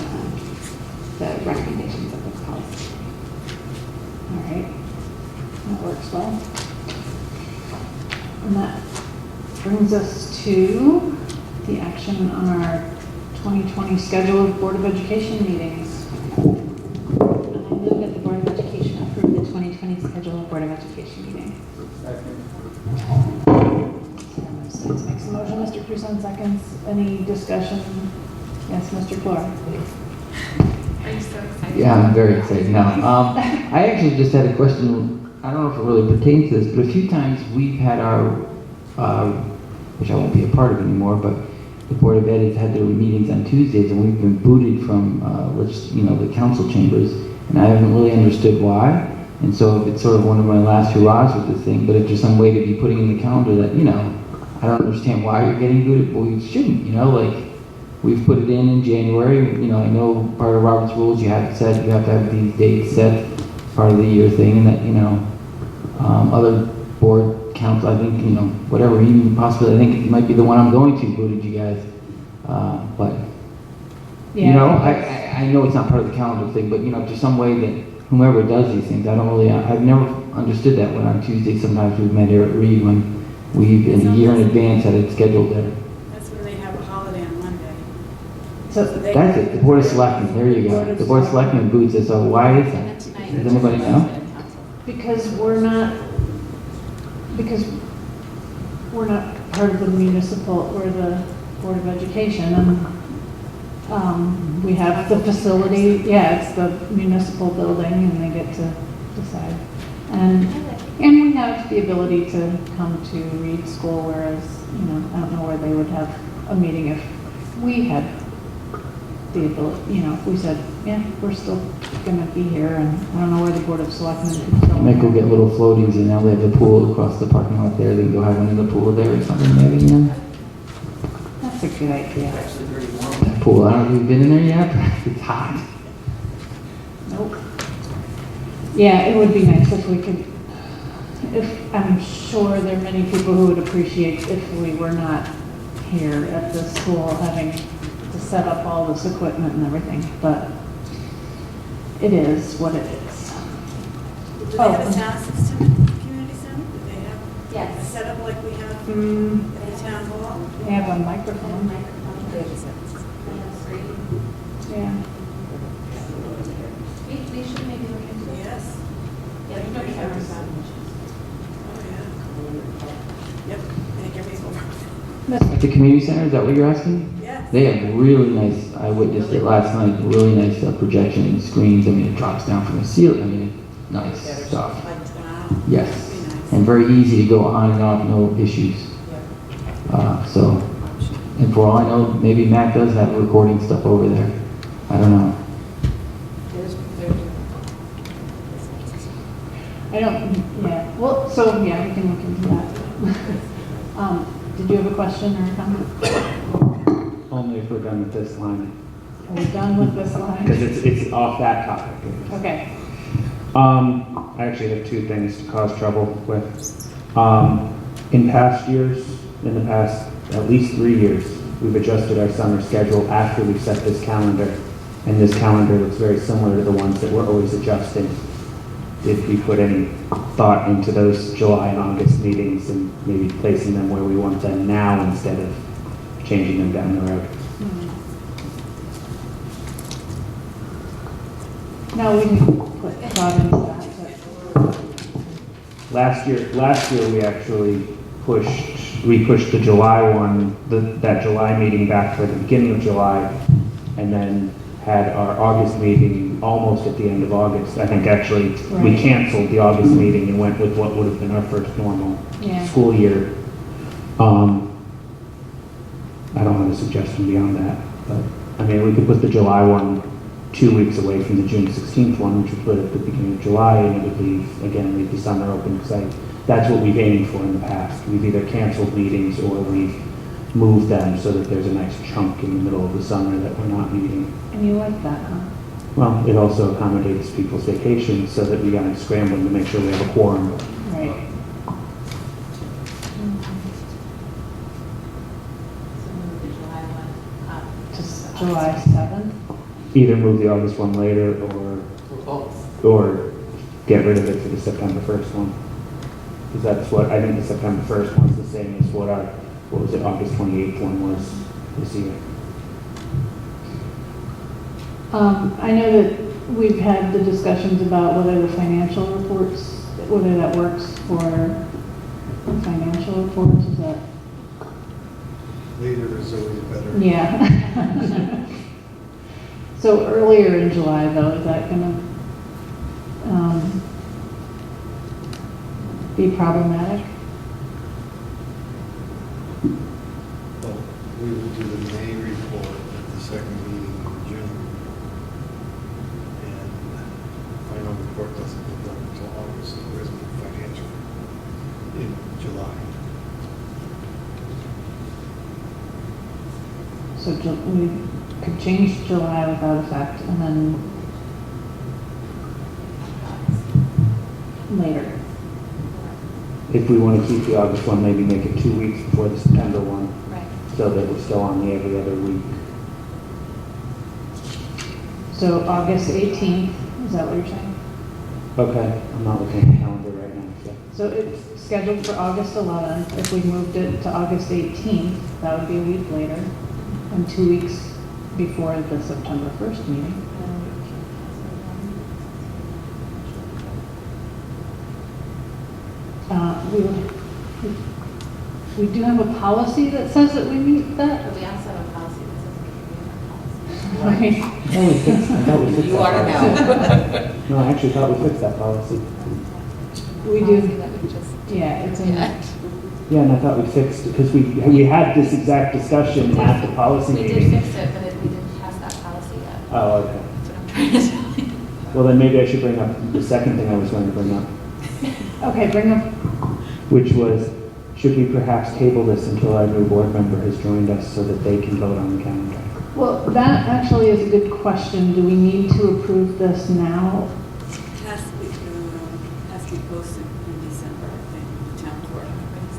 the recommendations of the policy. All right, that works well. And that brings us to the action on our 2020 schedule of Board of Education meetings. I move that the Board of Education approve the 2020 schedule of Board of Education meetings. Chairman Stites makes a motion, Mr. Cruson seconds. Any discussion? Yes, Mr. Clore. Are you so excited? Yeah, I'm very excited now. I actually just had a question. I don't know if it really pertains to this, but a few times we've had our, which I won't be a part of anymore, but the Board of Ed has had their meetings on Tuesdays, and we've been booted from, the council chambers, and I haven't really understood why. And so if it's sort of one of my last hurrahs with this thing, but if there's some way to be putting in the calendar that, I don't understand why you're getting booted, well, you shouldn't, we've put it in January, I know part of Robert's rules, you have to have these dates set, part of the year thing, and that, other board council, I think, whatever, even possibly, I think it might be the one I'm going to, booted you guys, but, I know it's not part of the calendar thing, but, if there's some way that whomever does these things, I've never understood that when on Tuesday, sometimes we've met here at Reed when we've, in a year in advance, had it scheduled there. That's when they have a holiday on Monday. So That's it, the Board of Selectmen, there you go. The Board of Selectmen boots us, so why is that? Does anybody know? Because we're not part of the municipal or the Board of Education, and we have the facility, it's the municipal building, and they get to decide. And we have the ability to come to Reed School, whereas, I don't know where they would have a meeting if we had the ability, if we said, we're still gonna be here, and I don't know where the Board of Selectmen could go. Might go get little floaties, and now they have the pool across the parking lot there, they can go have one in the pool there or something, maybe, That's a good idea. That pool, I don't know if you've been in there yet, it's hot. Nope. Yeah, it would be nice if we could, I'm sure there are many people who would appreciate if we were not here at the school having to set up all this equipment and everything, but it is what it is. Do they have a sound system at the community center? Do they have Yes. a setup like we have at the town hall? They have a microphone. Yeah. We should maybe look into it. Yes. Yeah, there's no cameras on. Oh, yeah. Yep, make everything At the community center, is that what you're asking? Yeah. They have really nice, I witnessed it last night, really nice projection and screens, it drops down from the ceiling, nice stuff. Wow. Yes, and very easy to go on and off, no issues. And for all I know, maybe Matt does have recording stuff over there. I don't know. We can look into that. Did you have a question or a comment? Only if we're done with this line, Are we done with this line? because it's off that topic. Okay. I actually have two things to cause trouble with. In past years, in the past at least 3 years, we've adjusted our summer schedule after we've set this calendar, and this calendar looks very similar to the ones that we're always adjusting. Did we put any thought into those July and August meetings and maybe placing them where we want them now instead of changing them down the road? No, we didn't put thought into that. Last year we actually pushed the July one, that July meeting back to the beginning of July, and then had our August meeting almost at the end of August. I think actually we canceled the August meeting and went with what would have been our first normal school year. I don't have a suggestion beyond that, but we could put the July one 2 weeks away from the June 16th one, which would put it at the beginning of July, and it would leave the summer open, because that's what we've aimed for in the past. We've either canceled meetings or we've moved them so that there's a nice chunk in the middle of the summer that we're not meeting. And you like that, huh? Well, it also accommodates people's vacations so that we aren't scrambling to make sure we have a quorum. Right. Just July 7th? either move the August one later or get rid of it for the September 1st one. Because that's what, I think the September 1st one's the same as what our, what was it, August 28th one was this year. I know that we've had the discussions about whether the financial reports, whether that works for the financial reports, is that? Later is always better. Yeah. So earlier in July though, is that gonna be problematic? Well, we will do the May report at the second meeting in June. And final report doesn't get done until August, so there isn't financial in July. So we could change July without effect and then later. If we want to keep the August one, maybe make it 2 weeks before the September one. Right. So that we're still on the every other week. So August 18th, is that what you're saying? Okay, I'm not looking at the calendar right now. So it's scheduled for August 11th. If we moved it to August 18th, that would be a week later and 2 weeks before the September 1st meeting. We do have a policy that says that we meet that. But we also have a policy that says we can be in our policy. Right. No, we fixed, I thought we fixed You that ought to policy. know. No, I actually thought we fixed that policy. We Policy do, that we just, yeah, it's in yeah. Yeah, and I thought we fixed, because we had this exact discussion at the policy We meeting. did fix it, but we didn't pass that policy yet. Oh, okay. That's what I'm trying to tell you. Well, then maybe I should bring up the second thing I was going to bring up, okay, bring up, which was, should we perhaps table this until our new board member has joined us so that they can vote on the calendar? well, that actually is a good question. Do we need to approve this now? Has to be posted in December, I think, the town clerk.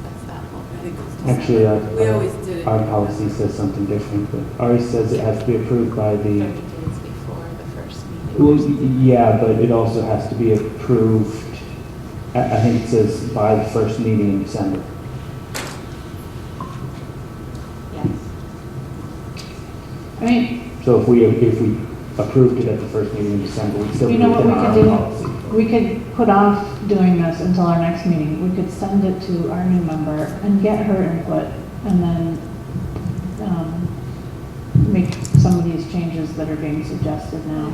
That's that whole I thing. think it's Actually, December. We always did it. our policy says something different, but ours says it has to be approved by 30 the, days before the first meeting. well, yeah, but it also has to be approved, I think it says by the first meeting in December. Yes. I mean, So if we approved it at the first meeting in December, we'd still be you know what within we our could do? policy. We could put off doing this until our next meeting. We could send it to our new member and get her input and then make some of these changes that are being suggested now.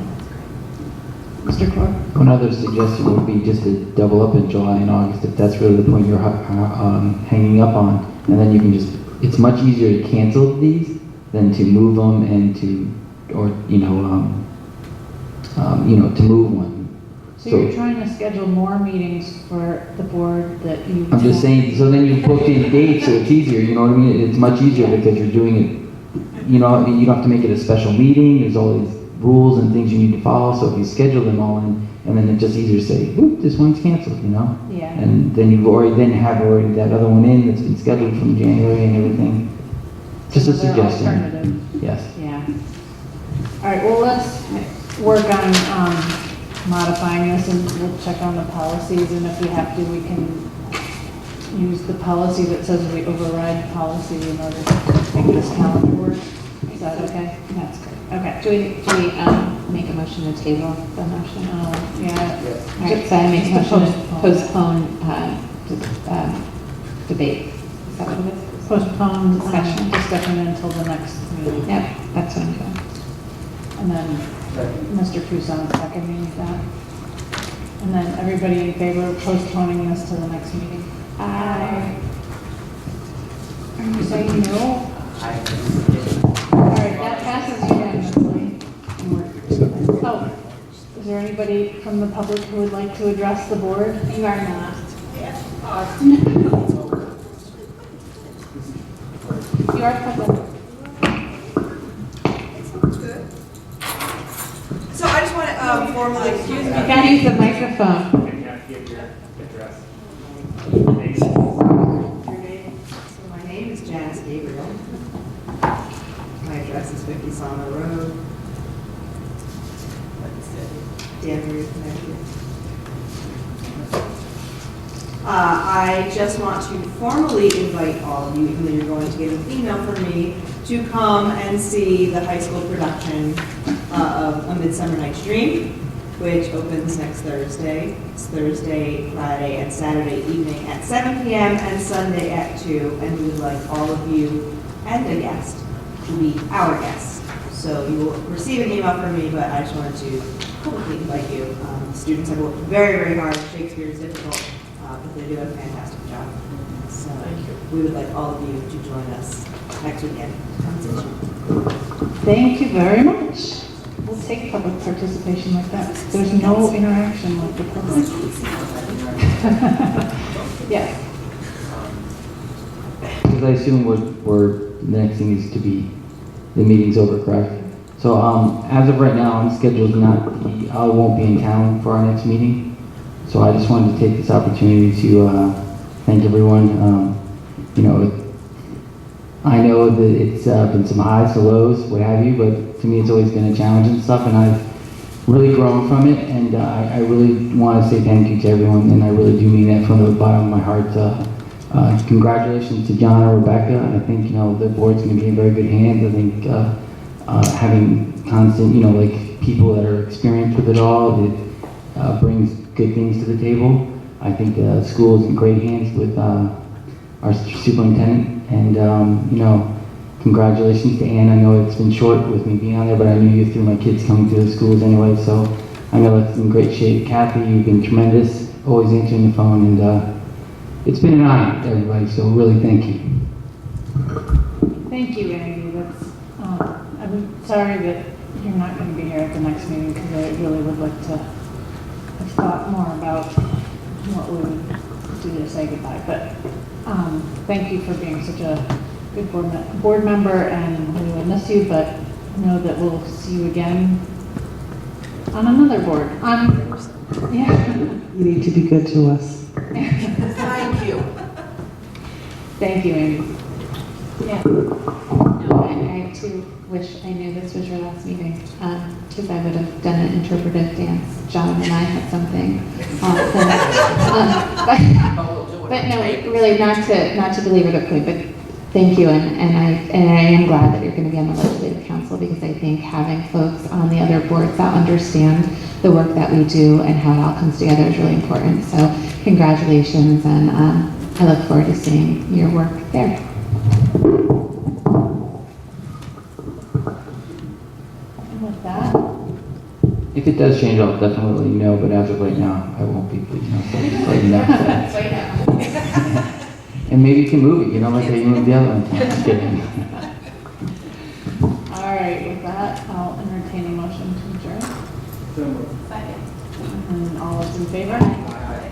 Mr. Corr? One other suggestion would be just to double up in July and August, if that's really the point you're hanging up on. And then you can just, it's much easier to cancel these than to move them and to, or, to move one. So you're trying to schedule more meetings for the board that you... I'm just saying, so then you book in dates, so it's easier, you know what I mean? It's much easier because you're doing it, you don't have to make it a special meeting, there's all these rules and things you need to follow, so if you schedule them all in, and then it's just easier to say, whoop, this one's canceled, Yeah. And then you've already, that other one in that's been scheduled from January and everything. Just a They're suggestion. alternative. Yes. Yeah. All right, well, let's work on modifying this and we'll check on the policies, and if we have to, we can use the policy that says we override policy in order to make this calendar work. Is that okay? That's good. Okay. Do we make a motion to table the motion? Yeah. All right, so I make a motion to postpone debate. Is that what it is? Postpone Discussion. discussion until the next meeting. Yep, that's what I'm doing. And then Mr. Poussin seconding that. And then everybody in favor of postponing this to the next meeting? Aye. Are you saying no? All right, that passes unanimously. Oh, is there anybody from the public who would like to address the board? You are not. You are public. So I just want to formally excuse me. You gotta use the microphone. And you have to give your address. Your name? So my name is Janice Gabriel. My address is 50 Sawmill Road. Danbury, Connecticut. I just want to formally invite all of you, even though you're going to get an email from me, to come and see the high school production of A Midsummer Night's Dream, which opens next Thursday. It's Thursday, Friday, and Saturday evening at 7 p.m. and Sunday at 2. And we would like all of you and a guest to be our guests. So you will receive an email from me, but I just wanted to publicly invite you. Students have worked very, very hard. Shakespeare is difficult, but they do a fantastic job. So we would like all of you to join us next weekend. Thank you very much. We'll take public participation like that. There's no interaction with the public. Yes. Because I assume the next thing is to be, the meeting's over, correct? So as of right now, I'm scheduled I won't be in town for our next meeting. So I just wanted to take this opportunity to thank everyone. I know that it's been some highs to lows, what have you, but to me it's always been a challenge and stuff, and I've really grown from it, and I really want to say thank you to everyone, and I really do mean that from the bottom of my heart. Congratulations to John and Rebecca. I think, the board's going to be in very good hands. I think having constant, like people that are experienced with it all, it brings good things to the table. I think the school is in great hands with our superintendent, and congratulations to Ann. I know it's been short with me being on there, but I knew you through my kids coming through the schools anyway, so I know that's in great shape. Kathy, you've been tremendous, always answering the phone, and it's been an honor, everybody, so really thank you. Thank you, Andy. I'm sorry that you're not going to be here at the next meeting, because I really would like to have thought more about what we would do to say goodbye. But thank you for being such a good board member, and we will miss you, but know that we'll see you again on another board. Yeah. You need to be good to us. Thank you. Thank you, Amy. Yeah. No, I too wish I knew this was your last meeting, because I would have done an interpretive dance. John and I had something. But no, really not to belabor the point, but thank you, and I am glad that you're going to be on the legislative council, because I think having folks on the other boards that understand the work that we do and how it all comes together is really important. So congratulations, and I look forward to seeing your work there. And with that, If it does change, I'll definitely let you know, but as of right now, I won't be, so just let you know. And maybe you can move it, like how you moved the other one. Just kidding. all right, with that, I'll entertain a motion to adjourn. Second. And all those in favor? Aye.